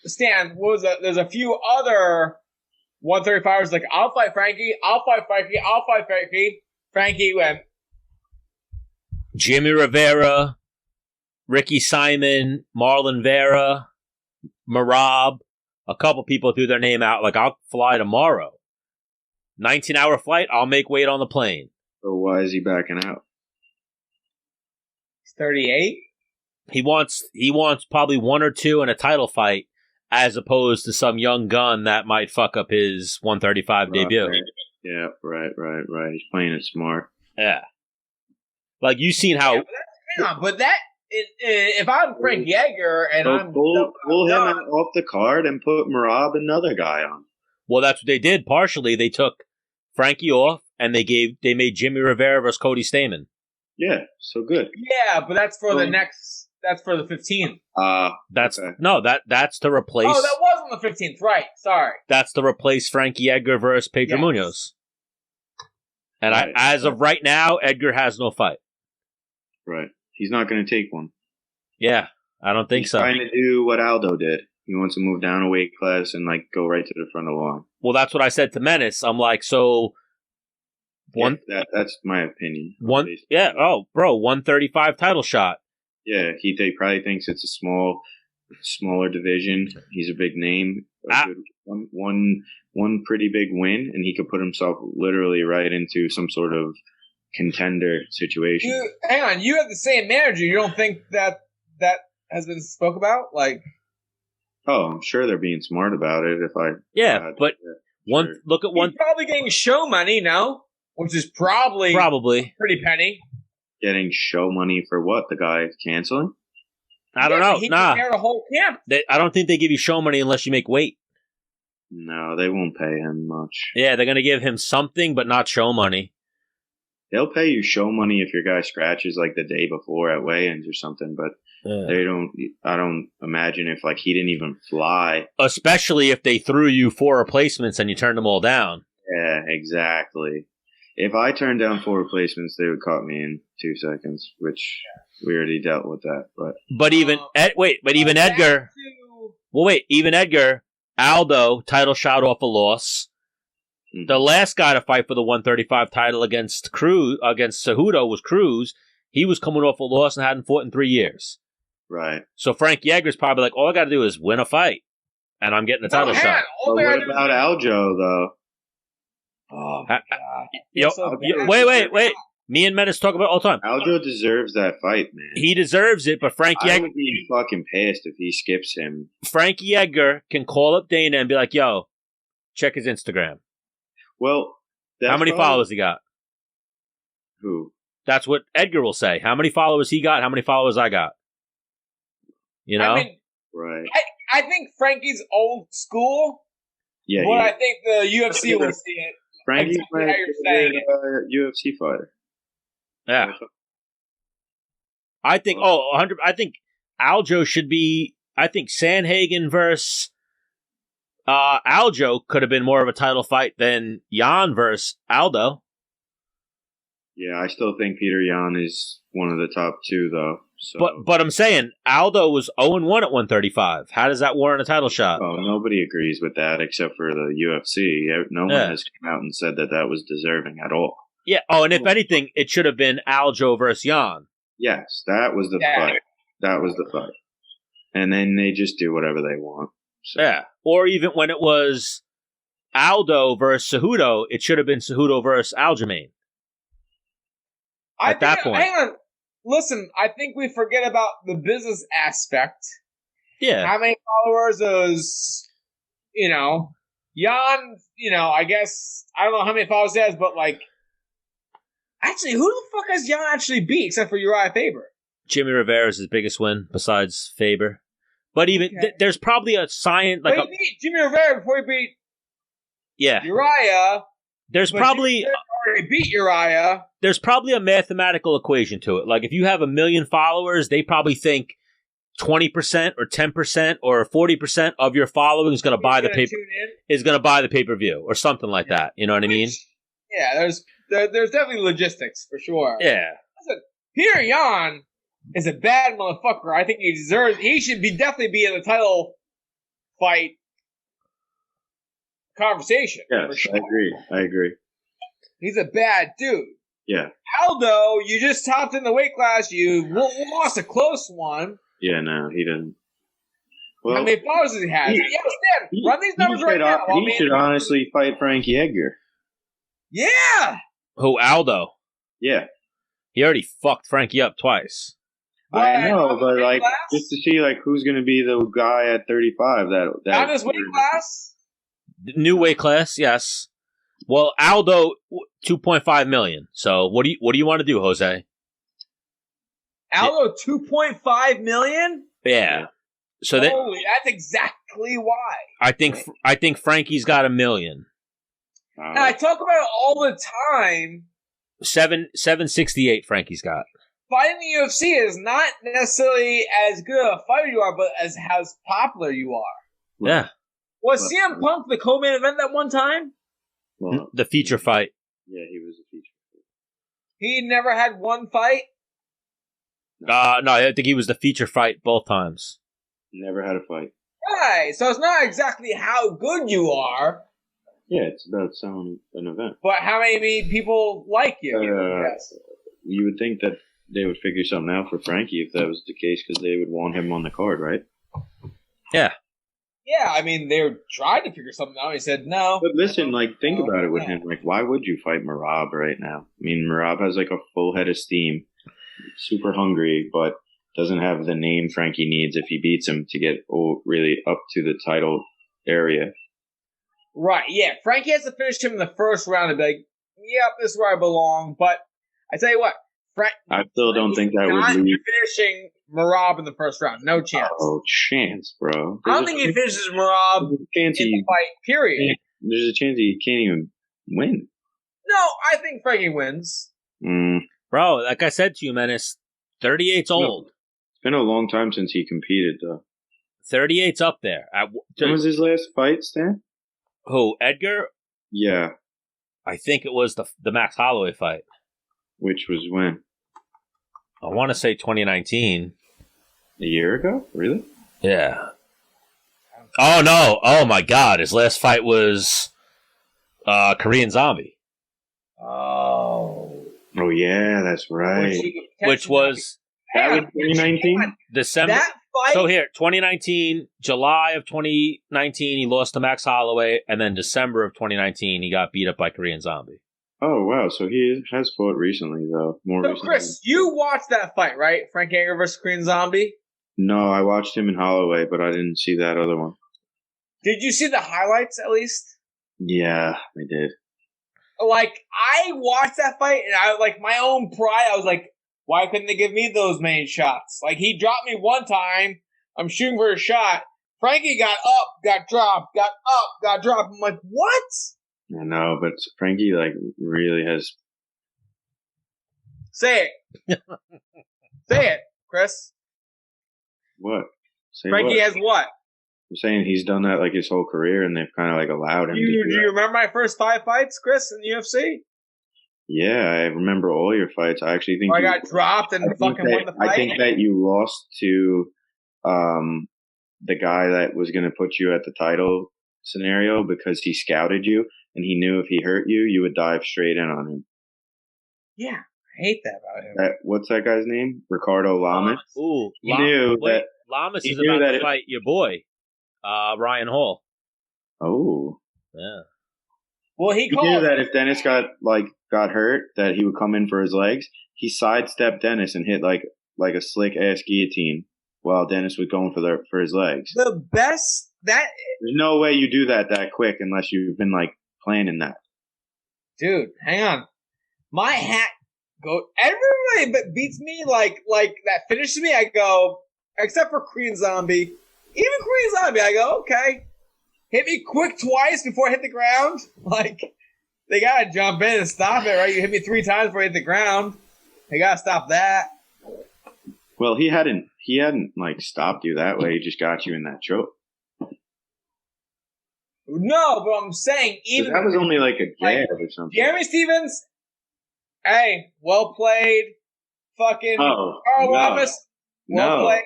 Stan. What was that? There's a few other 135ers like, I'll fight Frankie. I'll fight Frankie. I'll fight Frankie. Frankie went. Jimmy Rivera, Ricky Simon, Marlon Vera, Merab. A couple people threw their name out. Like, I'll fly tomorrow. 19-hour flight. I'll make weight on the plane. So why is he backing out? He's 38. He wants probably 1 or 2 in a title fight, as opposed to some young gun that might fuck up his 135 debut. Yeah, right. He's playing it smart. Yeah. Like, you've seen how... if I'm Frank Yeager and I'm... Pull him out off the card and put Merab another guy on. Well, that's what they did. Partially, they took Frankie off, and they made Jimmy Rivera versus Cody Stamann. Yeah, so good. Yeah, but that's for the next... That's for the 15th. That's okay. No, that's to replace... Oh, that was on the 15th, right. Sorry. That's to replace Frankie Edgar versus Pedro Munoz. And right. As of right now, Edgar has no fight. Right. He's not going to take one. Yeah, I don't think so. He's trying to do what Aldo did. He wants to move down a weight class and go right to the front of the line. Well, that's what I said to Menace. I'm like, so... that's my opinion. 135 title shot. Yeah, he probably thinks it's a smaller division. He's a big name. One pretty big win, and he could put himself literally right into some sort of contender situation. Hang on, you have the same manager. You don't think that has been spoke about? Oh, I'm sure they're being smart about it. Look at one. He's probably getting show money now, which is probably pretty penny. Getting show money for what? The guy canceling? I don't know. He Nah. prepared a whole camp. I don't think they give you show money unless you make weight. No, they won't pay him much. Yeah, they're going to give him something, but not show money. They'll pay you show money if your guy scratches like the day before at weigh-ins or something, but they don't. I don't imagine if like he didn't even fly. Especially if they threw you 4 replacements and you turned them all down. Yeah, exactly. If I turned down 4 replacements, they would cut me in 2 seconds, which we already dealt with that. But even even Edgar. Even Edgar, Aldo title shot off a loss. Mm-hmm. The last guy to fight for the 135 title against Cejudo was Cruz. He was coming off a loss and hadn't fought in 3 years. Right. So Frank Yeager's probably like, all I got to do is win a fight, and I'm getting a title shot. But what about Aljo though? Oh my God! Wait. Me and Menace talk about it all the time. Aljo deserves that fight, man. He deserves it, but Frankie Edgar... I would be fucking pissed if he skips him. Frankie Edgar can call up Dana and be like, yo, check his Instagram. Well, how many followers he got? Who? That's what Edgar will say. How many followers he got, how many followers I got. You know? I mean, right. I think Frankie's old school. Yeah. But I think the UFC will see it. Frankie's exactly how you're saying it. UFC fighter. Yeah. I think, 100. I think Aljo should be, I think Sandhagen versus Aljo could have been more of a title fight than Jan versus Aldo. Yeah, I still think Peter Yan is one of the top 2, though. So. But I'm saying Aldo was 0-1 at 135. How does that warrant a title shot? Oh, nobody agrees with that except for the UFC. No one has come out and said that was deserving at all. Yeah. Oh, and if anything, it should have been Aljo versus Jan. Yes, that was the fight. That was the fight. And then they just do whatever they want. So. Yeah. Or even when it was Aldo versus Cejudo, it should have been Cejudo versus Aljamain. At that point. Hang on. Listen, I think we forget about the business aspect. Yeah. How many followers is, Jan, I guess, I don't know how many followers he has, but like, actually, who the fuck has Jan actually beat except for Uriah Faber? Jimmy Rivera is his biggest win besides Faber. But even, there's probably a science, like he beat Jimmy Rivera before he beat Uriah. There's probably... He beat Uriah. There's probably a mathematical equation to it. Like, if you have 1 million followers, they probably think 20% or 10% or 40% of your following is going to buy the pay-per-view or something like that. You know what I mean? Yeah, there's definitely logistics for sure. Yeah. Listen, Peter Yan is a bad motherfucker. I think he should definitely be in the title fight conversation. Yes, for sure. I agree. He's a bad dude. Yeah. Aldo, you just topped in the weight class. You lost a close one. Yeah, no, he didn't. Well, how many followers does he have? Run these numbers right now. He should honestly fight Frankie Edgar. Yeah. Who, Aldo? Yeah. He already fucked Frankie up twice. I know, but like, just to see like who's going to be the guy at 35 that not his weight class. New weight class, yes. Well, Aldo, 2.5 million. So what do you want to do, Jose? Aldo, 2.5 million? Yeah. So that's exactly why. I think Frankie's got 1 million. And I talk about it all the time. 768 Frankie's got. Fighting the UFC is not necessarily as good a fighter you are, but as how popular you are. Yeah. Was CM Punk the co-main event that one time? Well, the feature fight. Yeah, he was a feature fight. He never had one fight? No, I think he was the feature fight both times. Never had a fight. Right, so it's not exactly how good you are. Yeah, it's about selling an event. But how many people like you? You would think that they would figure something out for Frankie if that was the case, because they would want him on the card, right? Yeah. Yeah, I mean, they tried to figure something out. He said no. But listen, like, think about it with him. Like, why would you fight Merab right now? I mean, Merab has, like, a full head of steam. Super hungry, but doesn't have the name Frankie needs if he beats him to get really up to the title area. Right, yeah. Frankie has to finish him in the first round and be like, yep, this is where I belong. But I tell you what, I still don't think that would not lead. finishing Merab in the first round. No chance. Oh, chance, bro. I don't think he finishes Merab in the fight, period. There's a chance he can't even win. No, I think Frankie wins. Bro, like I said to you, Menace, 38's old. It's been a long time since he competed, though. 38's up there. When was his last fight, Stan? Who, Edgar? Yeah. I think it was the Max Holloway fight. Which was when? I want to say 2019. A year ago? Really? Yeah. Oh, no. Oh, my God. His last fight was Korean Zombie. Oh. Oh, yeah, that's right. Which was... That was 2019? December. That fight... So here, 2019, July of 2019, he lost to Max Holloway, and then December of 2019, he got beat up by Korean Zombie. Oh, wow. So he has fought recently, though. More recently. Chris, you watched that fight, right? Frank Edgar versus Korean Zombie? No, I watched him in Holloway, but I didn't see that other one. Did you see the highlights, at least? Yeah, I did. Like, I watched that fight, and I, like, my own pride, I was like, why couldn't they give me those main shots? Like, he dropped me one time. I'm shooting for a shot. Frankie got up, got dropped, got up, got dropped. I'm like, what? I know, but Frankie, like, really has... Say it. Say it, Chris. What? Say Frankie what? has what? I'm saying he's done that, like, his whole career, and they've kind of, like, allowed him to do Do you remember my first 5 fights, Chris, in the UFC? Yeah, I remember all your fights. I actually think I got dropped and won the fight. I think that you lost to the guy that was going to put you at the title scenario because he scouted you, and he knew if he hurt you, you would dive straight in on him. Yeah, I hate that about him. What's that guy's name? Ricardo Lamas. Ooh, Lamas is about to fight your boy, Ryan Hall. Oh. Yeah. Well, he knew that if Dennis got hurt, that he would come in for his legs. He sidestepped Dennis and hit like a slick ass guillotine while Dennis was going for his legs. The best there's no way you do that quick unless you've been like planning that. Dude, hang on. My hat everybody but beats me like that finishes me. I go, except for Korean Zombie. Even Korean Zombie, I go, okay. Hit me quick twice before I hit the ground. Like, they gotta jump in and stop it, right? You hit me 3 times before I hit the ground. They gotta stop that. Well, he hadn't like stopped you that way. He just got you in that choke. No, but I'm saying even that was only like a jab or something. Jeremy Stevens, hey, well played. Fucking Carl Lamas, well played.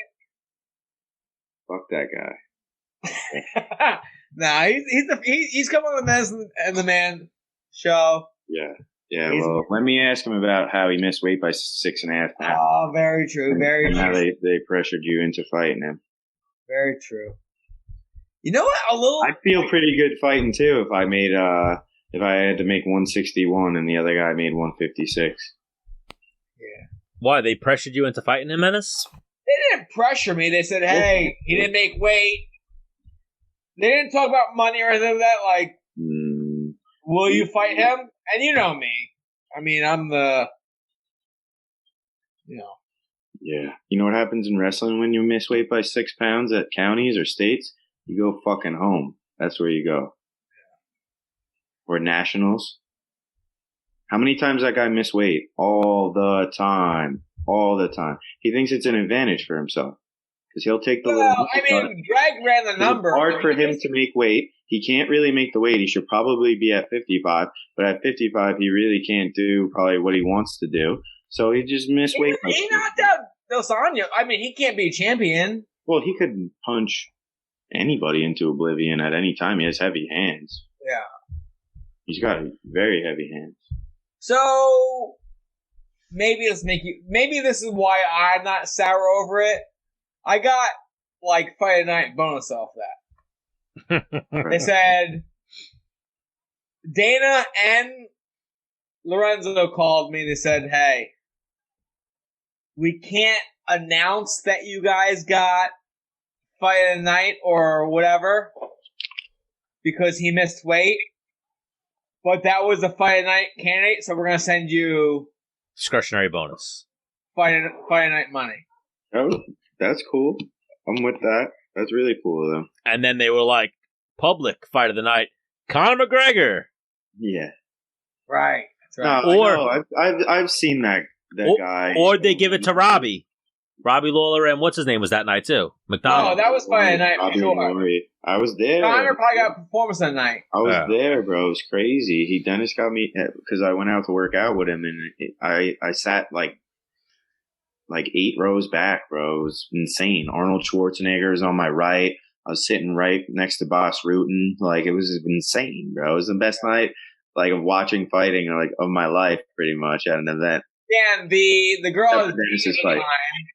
Fuck that guy. Nah, he's coming on the Man show. Yeah. Well, let me ask him about how he missed weight by 6.5 pounds. Oh, very true. Very true. How they pressured you into fighting him. Very true. You know what? I feel pretty good fighting too. If I had to make 161 and the other guy made 156. Yeah. Why, they pressured you into fighting him, Menace? They didn't pressure me. They said, "Hey, he didn't make weight." They didn't talk about money or anything like that. Like, will you fight him? And you know me. I mean, I'm the, Yeah. You know what happens in wrestling when you miss weight by 6 pounds at counties or states? You go fucking home. That's where you go. Or nationals. How many times that guy miss weight? All the time. All the time. He thinks it's an advantage for himself. Because he'll take the little... I mean, Greg ran the number. It's hard for him to make weight. He can't really make the weight. He should probably be at 55. But at 55, he really can't do probably what he wants to do. So he just missed weight. He knocked out Dos Anjos. I mean, he can't be a champion. Well, he could punch anybody into oblivion at any time. He has heavy hands. Yeah. He's got very heavy hands. So maybe this is why I'm not sour over it. I got like Fight Night bonus off that. They said Dana and Lorenzo called me. They said, "Hey, we can't announce that you guys got Fight Night or whatever because he missed weight. But that was a Fight Night candidate, so we're gonna send you Discretionary bonus. Fight night money. Oh, that's cool. I'm with that. That's really cool, though. And then they were like, public fight of the night, Conor McGregor. Yeah. Right. That's right. No, Or I've seen that guy. Or they give it to Robbie Lawler, and what's his name was that night too? McDonald. Oh, that was fight night for Robbie sure. Laurie. I was there. Conor probably got a performance that night. I was there, bro. It was crazy. Dennis got me because I went out to work out with him, and I sat like 8 rows back, bro. It was insane. Arnold Schwarzenegger is on my right. I was sitting right next to Boss Rutan. Like, it was insane, bro. It was the best night, like, of watching fighting, like, of my life, pretty much, at an event. Yeah, and the girl Except was for Dennis's beating fight. the time.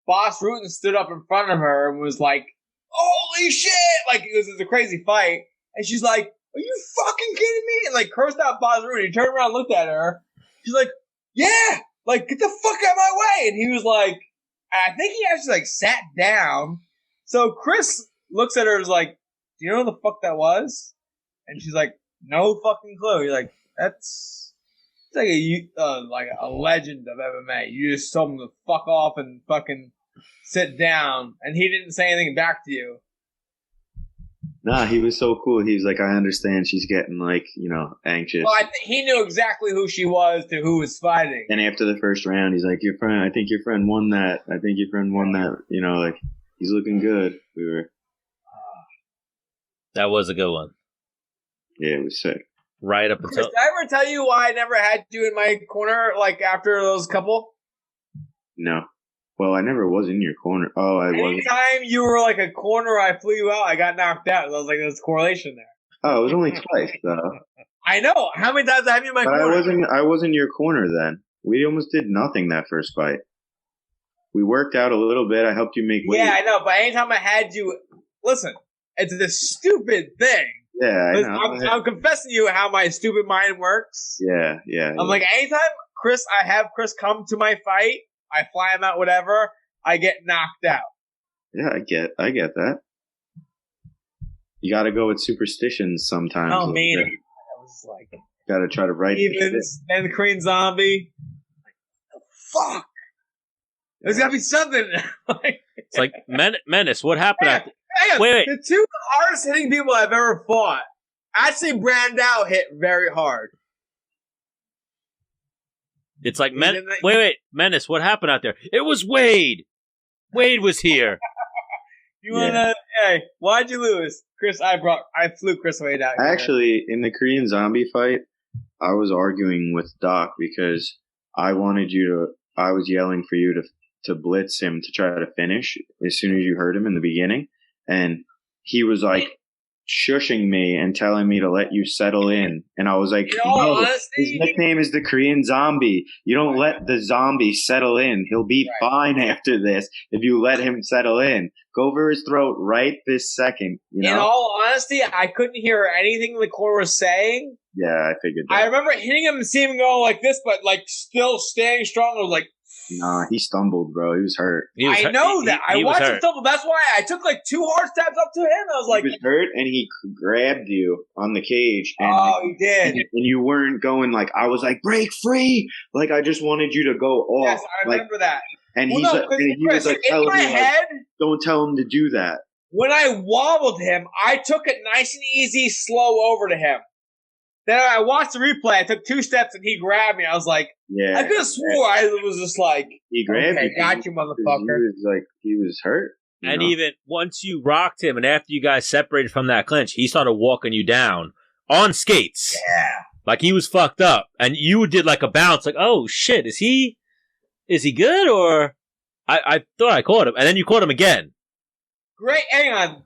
Boss Rutan stood up in front of her and was like, "Holy shit!" Like, it was a crazy fight. And she's like, "Are you fucking kidding me?" And, like, cursed out Boss Rutan. He turned around and looked at her. She's like, "Yeah! Like, get the fuck out of my way!" And he was like, I think he actually, like, sat down. So Chris looks at her and is like, "Do you know what the fuck that was?" And she's like, "No fucking clue." He's like, "That's like a legend of MMA. You just told him to fuck off and fucking sit down, and he didn't say anything back to you." Nah, he was so cool. He was like, I understand she's getting, like, anxious. Well, he knew exactly who she was to who was fighting. And after the first round, he's like, I think your friend won that. I think your friend won that. Like, he's looking good. That was a good one. Yeah, it was sick. Right up Chris, until. did I ever tell you why I never had you in my corner, like, after those couple? No. Well, I never was in your corner. Oh, I wasn't. Anytime you were, like, a corner, I flew you out, I got knocked out. I was like, there's correlation there. Oh, it was only twice, though. I know. How many times have you in my But corner? I wasn't your corner then. We almost did nothing that first fight. We worked out a little bit. I helped you make weight. Yeah, I know. But anytime I had you, listen, it's a stupid thing. Yeah, I Listen, know. I'm confessing to you how my stupid mind works. Yeah. I'm like, anytime I have Chris come to my fight, I fly him out, whatever, I get knocked out. Yeah, I get that. You got to go with superstitions sometimes. Oh, like man. that. I was like, Got to try to write Stevens, then the Korean Zombie. Like, fuck. There's got to be something. It's like Menace. What happened? Hang on. Wait. The two hardest hitting people I've ever fought. Actually, Brandao hit very hard. It's like wait, Menace. What happened out there? It was Wade. Wade was here. You wanna? Hey, why'd you lose, Chris? I flew Chris Wade out. Actually, in the Korean Zombie fight, I was arguing with Doc because I was yelling for you to blitz him to try to finish as soon as you heard him in the beginning, and he was like shushing me and telling me to let you settle in, and I was like, no, his nickname is the Korean Zombie. You don't let the zombie settle in. He'll be fine after this if you let him settle in. Go over his throat right this second. In all honesty, I couldn't hear anything the corner was saying. Yeah, I figured that. I remember hitting him and seeing him go like this, but like still standing strong. I was like, nah, he stumbled, bro. He was hurt. I know that. I watched him stumble. That's why I took like 2 hard stabs up to him. I was like, he was hurt, and he grabbed you on the cage. And, he did. And you weren't going like, I was like, break free. Like, I just wanted you to go off. Yes, I remember that. And he was like, in my head, don't tell him to do that. When I wobbled him, I took it nice and easy, slow over to him. Then I watched the replay. I took 2 steps and he grabbed me. I was like, yeah, I could have swore I was just like, he grabbed okay, you. got you, motherfucker. He was hurt. And even once you rocked him and after you guys separated from that clinch, he started walking you down on skates. Yeah. Like he was fucked up. And you did like a bounce, like, oh shit, is he good? Or I thought I caught him. And then you caught him again. Great. Hang on.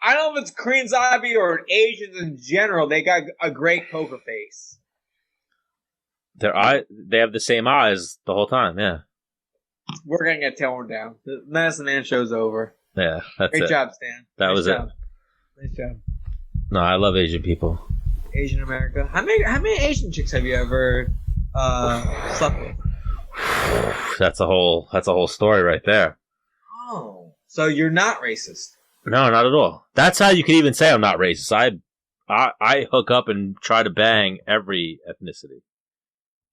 I don't know if it's Korean Zombie or Asians in general. They got a great poker face. They have the same eyes the whole time, yeah. We're going to get torn down. The Medicine Man show's over. Yeah, that's Great it. job, Stan. That was it. Nice job. No, I love Asian people. Asian America. How many Asian chicks have you ever slept with? That's a whole story right there. Oh, so you're not racist? No, not at all. That's how you can even say I'm not racist. I hook up and try to bang every ethnicity.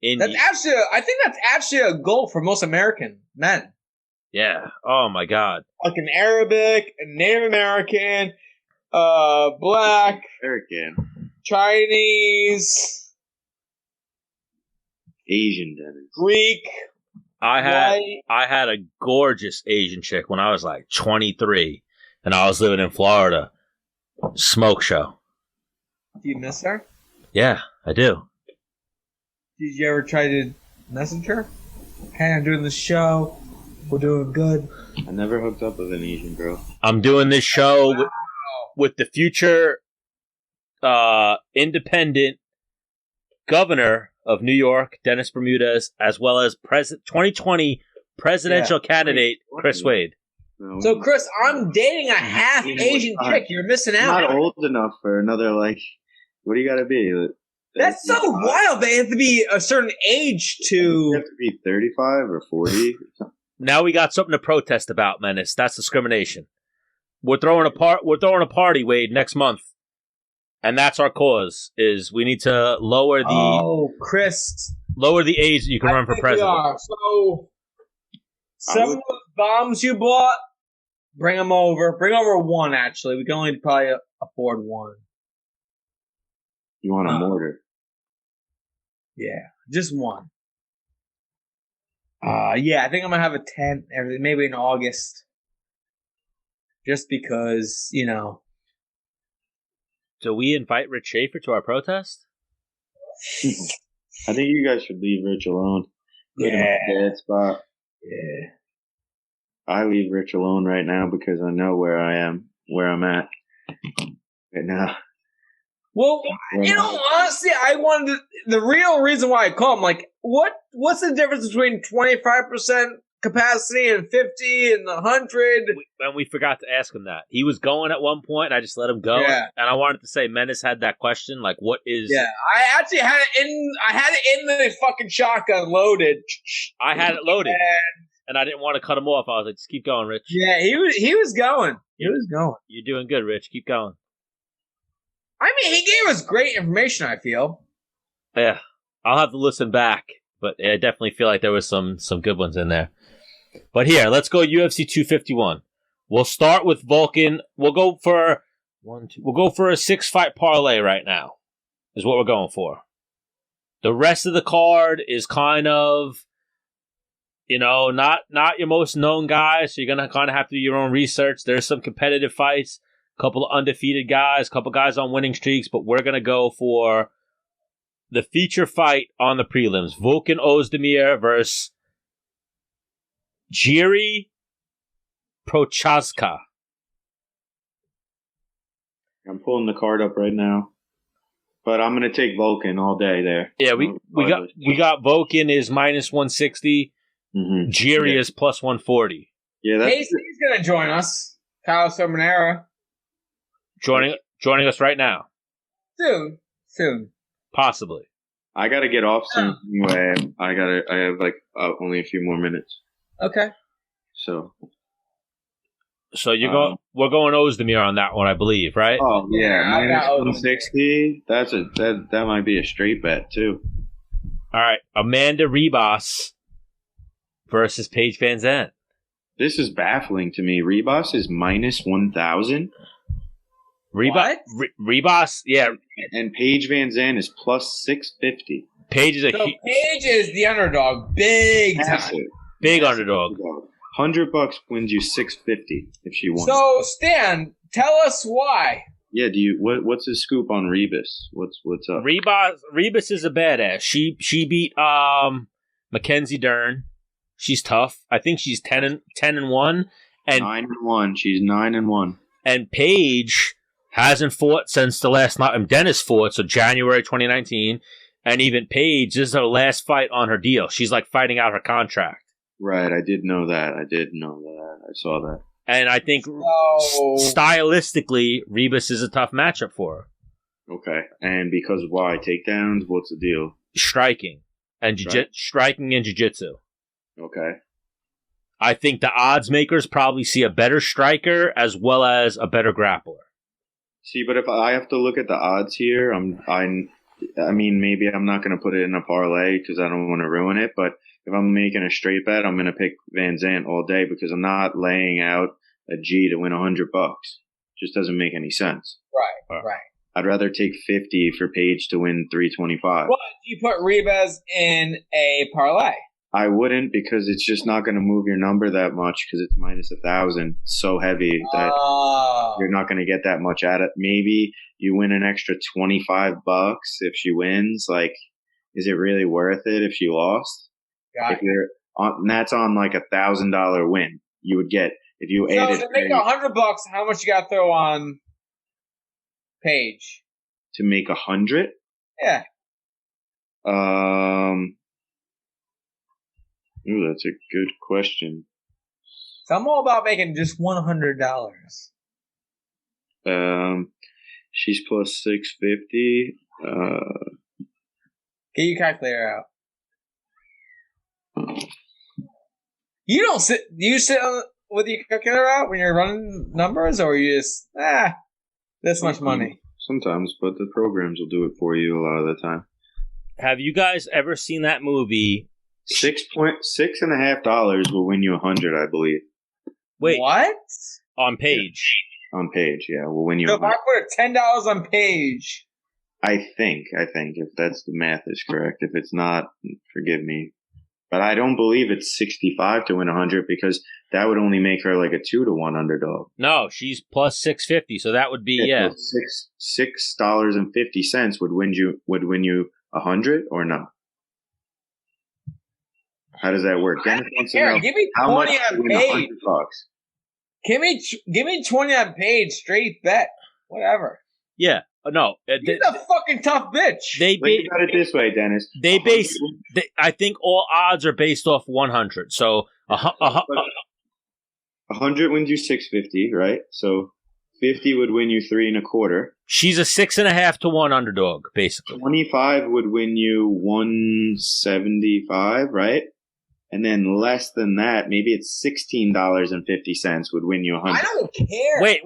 I think that's actually a goal for most American men. Yeah. Oh my God. Like an Arabic, a Native American, Black, American, Chinese, Asian, Dennis. Greek. I had a gorgeous Asian chick when I was like 23, and I was living in Florida. Smoke show. Do you miss her? Yeah, I do. Did you ever try to message her? Hey, I'm doing this show. We're doing good. I never hooked up with an Asian girl. I'm doing this show with the future independent governor of New York, Dennis Bermudez, as well as 2020 presidential candidate Chris Wade. No. So, Chris, I'm dating a half Asian chick. You're missing out. Not old enough for another, like, what do you got to be? That's so wild. They have to be a certain age to... You have to be 35 or 40. Now we got something to protest about, Menace. That's discrimination. We're throwing a party, Wade, next month. And that's our cause, is we need to lower the age you can run for president. So, some of those bombs you bought, bring them over. Bring over one, actually. We can only probably afford one. You want a mortar? Yeah, just one. Yeah, I think I'm going to have a tent, maybe in August. Just because, you know. Do we invite Rich Schaffer to our protest? I think you guys should leave Rich alone. Put him in a bad spot. Yeah. I leave Rich alone right now because I know where I'm at right now. Well, you know, honestly, the real reason why I call him, like, what's the difference between 25% capacity and 50 and 100? And we forgot to ask him that. He was going at one point, and I just let him go. Yeah. And I wanted to say, Menace had that question, like, what is... Yeah, I actually had it in the fucking shotgun loaded. I had it loaded. And I didn't want to cut him off. I was like, just keep going, Rich. Yeah, he was going. He was going. You're doing good, Rich. Keep going. I mean, he gave us great information, I feel. Yeah. I'll have to listen back. But I definitely feel like there was some good ones in there. But here, let's go UFC 251. We'll start with Vulcan. We'll go for a 6-fight parlay right now, is what we're going for. The rest of the card is kind of, you know, not your most known guys, so you're going to kind of have to do your own research. There's some competitive fights, a couple of undefeated guys, a couple guys on winning streaks, but we're going to go for the feature fight on the prelims. Vulcan Ozdemir versus Jiri Prochazka. I'm pulling the card up right now, but I'm going to take Vulcan all day there. Yeah, we got Vulcan is minus 160. Mm-hmm. Jiri is plus 140. Yeah, Casey's going to join us. Kyle Sermonera. Joining us right now. Soon. Possibly. I got to get off soon. Anyway, I have like only a few more minutes. Okay. So we're going Ozdemir on that one, I believe, right? Oh yeah, minus 160. That might be a straight bet too. All right, Amanda Ribas versus Paige Van Zant. This is baffling to me. Ribas is minus 1,000. Ribas, yeah. And Paige Van Zant is plus 650. Paige is the underdog, big time. Big underdog. $100 wins you $650 if she won. So Stan, tell us why. Yeah, what's his scoop on Ribas? What's up? Ribas is a badass. She beat Mackenzie Dern. She's tough. I think she's 10-1 and 9-1. She's 9-1. And Paige hasn't fought since the last night. Dennis fought, so January 2019. And even Paige, this is her last fight on her deal. She's like fighting out her contract. Right, I did know that. I saw that. And I think stylistically, Ribas is a tough matchup for her. Okay, and because why? Takedowns? What's the deal? Striking and jiu-jitsu. Okay. I think the odds makers probably see a better striker as well as a better grappler. See, but if I have to look at the odds here, I mean, maybe I'm not going to put it in a parlay because I don't want to ruin it. But if I'm making a straight bet, I'm going to pick Van Zant all day because I'm not laying out a G to win $100. Just doesn't make any sense. Right. I'd rather take 50 for Paige to win 325. But you put Ribas in a parlay. I wouldn't because it's just not going to move your number that much because it's minus 1,000. So heavy that you're not going to get that much at it. Maybe you win an extra $25 if she wins. Like, is it really worth it if she lost? Got it. And that's on like $1,000 win. You would get if you added. So to make $100, how much you got to throw on Paige? To make 100? Yeah. Ooh, that's a good question. So I'm all about making just $100. She's plus 650. Get your calculator out. You don't sit. Do you sit with your calculator out when you're running numbers, or you just this much money? Sometimes, but the programs will do it for you a lot of the time. Have you guys ever seen that movie? $6.50 will win you 100, I believe. Wait, what? On Paige. On Paige, yeah, will win you. So if I put $10 on Paige, I think if that's the math is correct. If it's not, forgive me. But I don't believe it's 65 to win 100 because that would only make her like a 2-to-1 underdog. No, she's plus 650, so that would be So $6.50 would win you 100 or no? How does that work? Dennis wants to know give me 20 how much on Paige. $100. Give me 20 on Paige, straight bet, whatever. Yeah. No, she's a fucking tough bitch. Think about it this way, Dennis. I think all odds are based off 100. So 100 wins you 650, right? So 50 would win you 3.25. She's a 6.5 to 1 underdog, basically. 25 would win you 175, right? And then less than that, maybe it's $16.50 would win you 100. I don't care. Wait.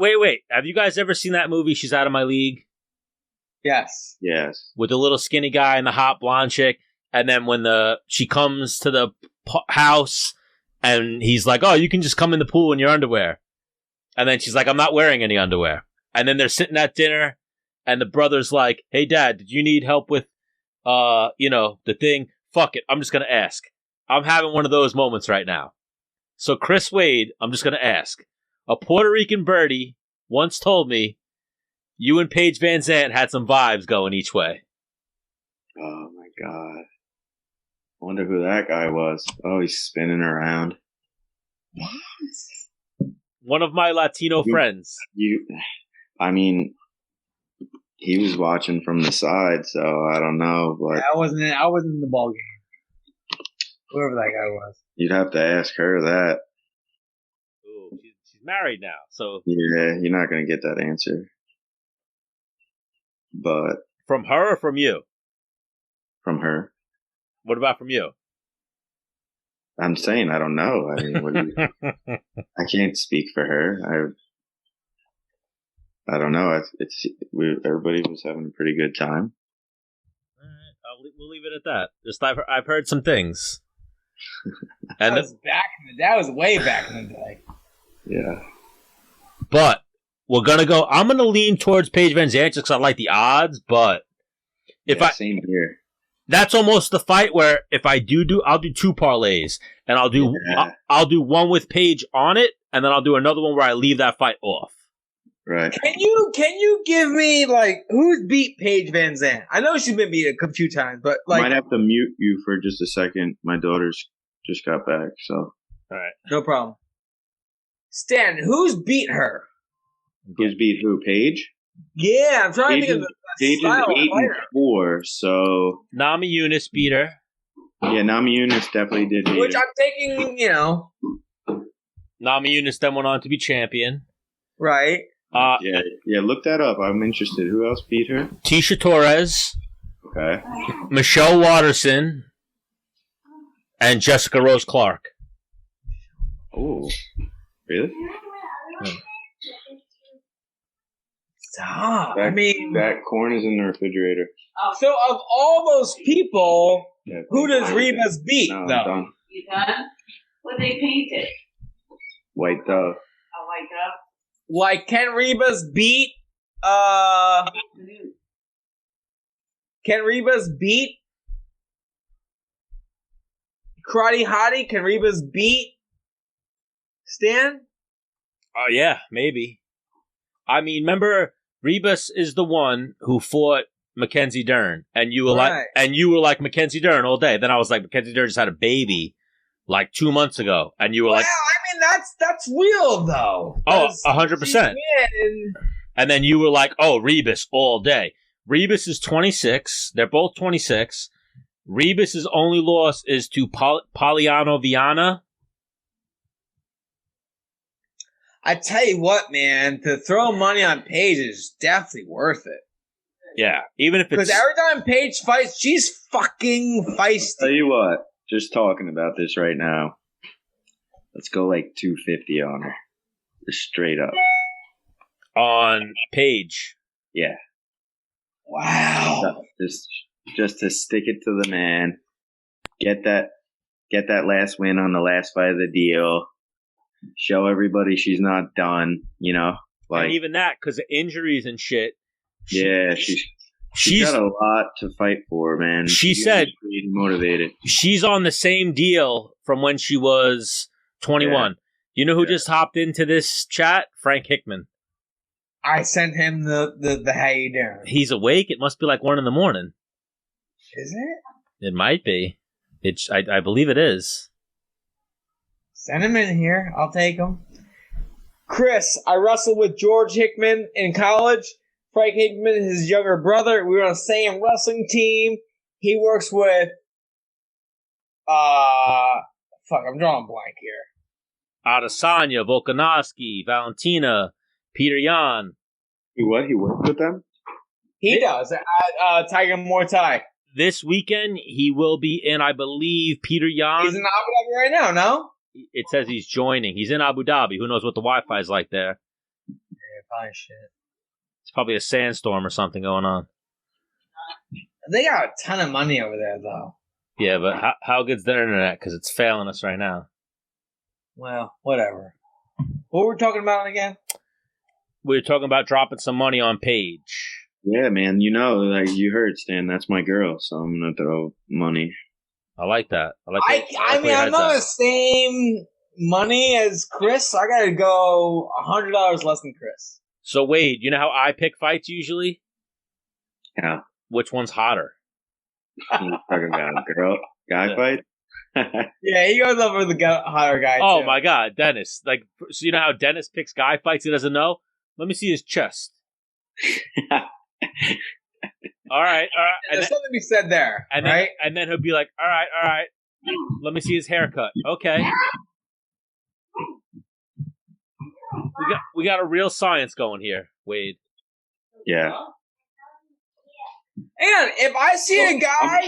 Have you guys ever seen that movie, She's Out of My League? Yes. With the little skinny guy and the hot blonde chick. And then when she comes to the house and he's like, oh, you can just come in the pool in your underwear. And then she's like, I'm not wearing any underwear. And then they're sitting at dinner and the brother's like, hey, Dad, did you need help with, the thing? Fuck it. I'm just going to ask. I'm having one of those moments right now. So Chris Wade, I'm just going to ask. A Puerto Rican birdie once told me you and Paige Van Zant had some vibes going each way. Oh, my God. I wonder who that guy was. Oh, he's spinning around. What? One of my Latino friends. I mean, he was watching from the side, so I don't know. But I wasn't in the ball game. Whoever that guy was. You'd have to ask her that. Ooh, she's married now, so yeah, you're not going to get that answer. But from her or from you? From her. What about from you? I'm saying I don't know. I mean, I can't speak for her. I don't know. Everybody was having a pretty good time. All right, we'll leave it at that. Just I've heard some things. And that was way back in the day. Yeah. But I'm gonna lean towards Paige Van Zant just because I like the odds. But same here. That's almost the fight where if I'll do 2 parlays and I'll do one with Paige on it, and then I'll do another one where I leave that fight off. Right. Can you give me who's beat Paige Van Zant? I know she's been beat a few times, but might have to mute you for just a second. My daughter's just got back, so all right, no problem. Stan, who's beat her? Who's beat who? Paige? Yeah, I'm trying to think of Paige is 8-4, so Nami Yunus beat her. Yeah, Nami Yunus definitely did. Which I'm taking, Nami Yunus then went on to be champion. Right. Yeah. Look that up. I'm interested. Who else beat her? Tisha Torres. Okay. Michelle Watterson. And Jessica Rose Clark. Oh, really? Stop. That corn is in the refrigerator. So of all those people, Yeah, who does Ribas beat, no, I'm though? done. You done? What they painted? White dove. A white dove. Like, can Ribas beat, Karate Hottie? Can Ribas beat Stan? Oh, yeah, maybe. I mean, remember, Rebus is the one who fought Mackenzie Dern, and you were like Mackenzie Dern all day. Then I was like, Mackenzie Dern just had a baby like 2 months ago, and you were like, I mean, that's real though. Oh, 100%. And then you were like, oh, Rebus all day. Rebus is 26. They're both 26. Rebus's only loss is to Poliano Viana. I tell you what, man, to throw money on Paige is definitely worth it. Yeah, even if it's... Because every time Paige fights, she's fucking feisty. Tell you what, just talking about this right now, let's go like 250 on her. Just straight up. On Paige. Yeah. Wow. Just to stick it to the man, get that last win on the last fight of the deal. Show everybody she's not done, you know. Like, and even that, because of injuries and shit. She's got a lot to fight for, man. She said pretty motivated. She's on the same deal from when she was 21. Yeah. You know who just hopped into this chat? Frank Hickman. I sent him the how you doing. He's awake. It must be like 1 a.m. Is it? It might be. I believe it is. Send him in here. I'll take him. Chris, I wrestled with George Hickman in college. Frank Hickman is his younger brother. We were on the same wrestling team. He works with... I'm drawing a blank here. Adesanya, Volkanovski, Valentina, Peter Yan. He worked with them? He does. At Tiger Muay Thai. This weekend, he will be in, I believe, Peter Yan. He's in Abu Dhabi right now, no? It says he's joining. He's in Abu Dhabi. Who knows what the Wi-Fi is like there? Yeah, probably shit. It's probably a sandstorm or something going on. They got a ton of money over there, though. Yeah, but how good's their internet? Because it's failing us right now. Well, whatever. What were we talking about again? We were talking about dropping some money on Paige. Yeah, man. You know, like you heard, Stan, that's my girl, so I'm going to throw money. I like that. I mean, I'm not the same money as Chris. I got to go $100 less than Chris. So, Wade, you know how I pick fights usually? Yeah. Which one's hotter? You're talking about a guy fight? Yeah, he goes over the hotter guy. Oh, too. my God, Dennis. Like, so you know how Dennis picks guy fights he doesn't know? Let me see his chest. All right. There's something to be said there, right? And then he'll be like, all right. Let me see his haircut. Okay. We got a real science going here, Wade. Yeah. And if I see a guy...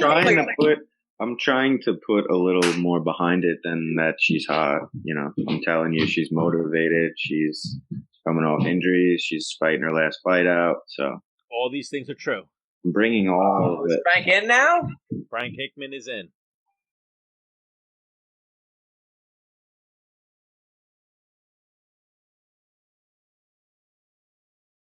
I'm trying to put a little more behind it than that she's hot. You know, I'm telling you, she's motivated. She's coming off injuries. She's fighting her last fight out. So all these things are true. I'm bringing all of it. Is Frank in now? Frank Hickman is in.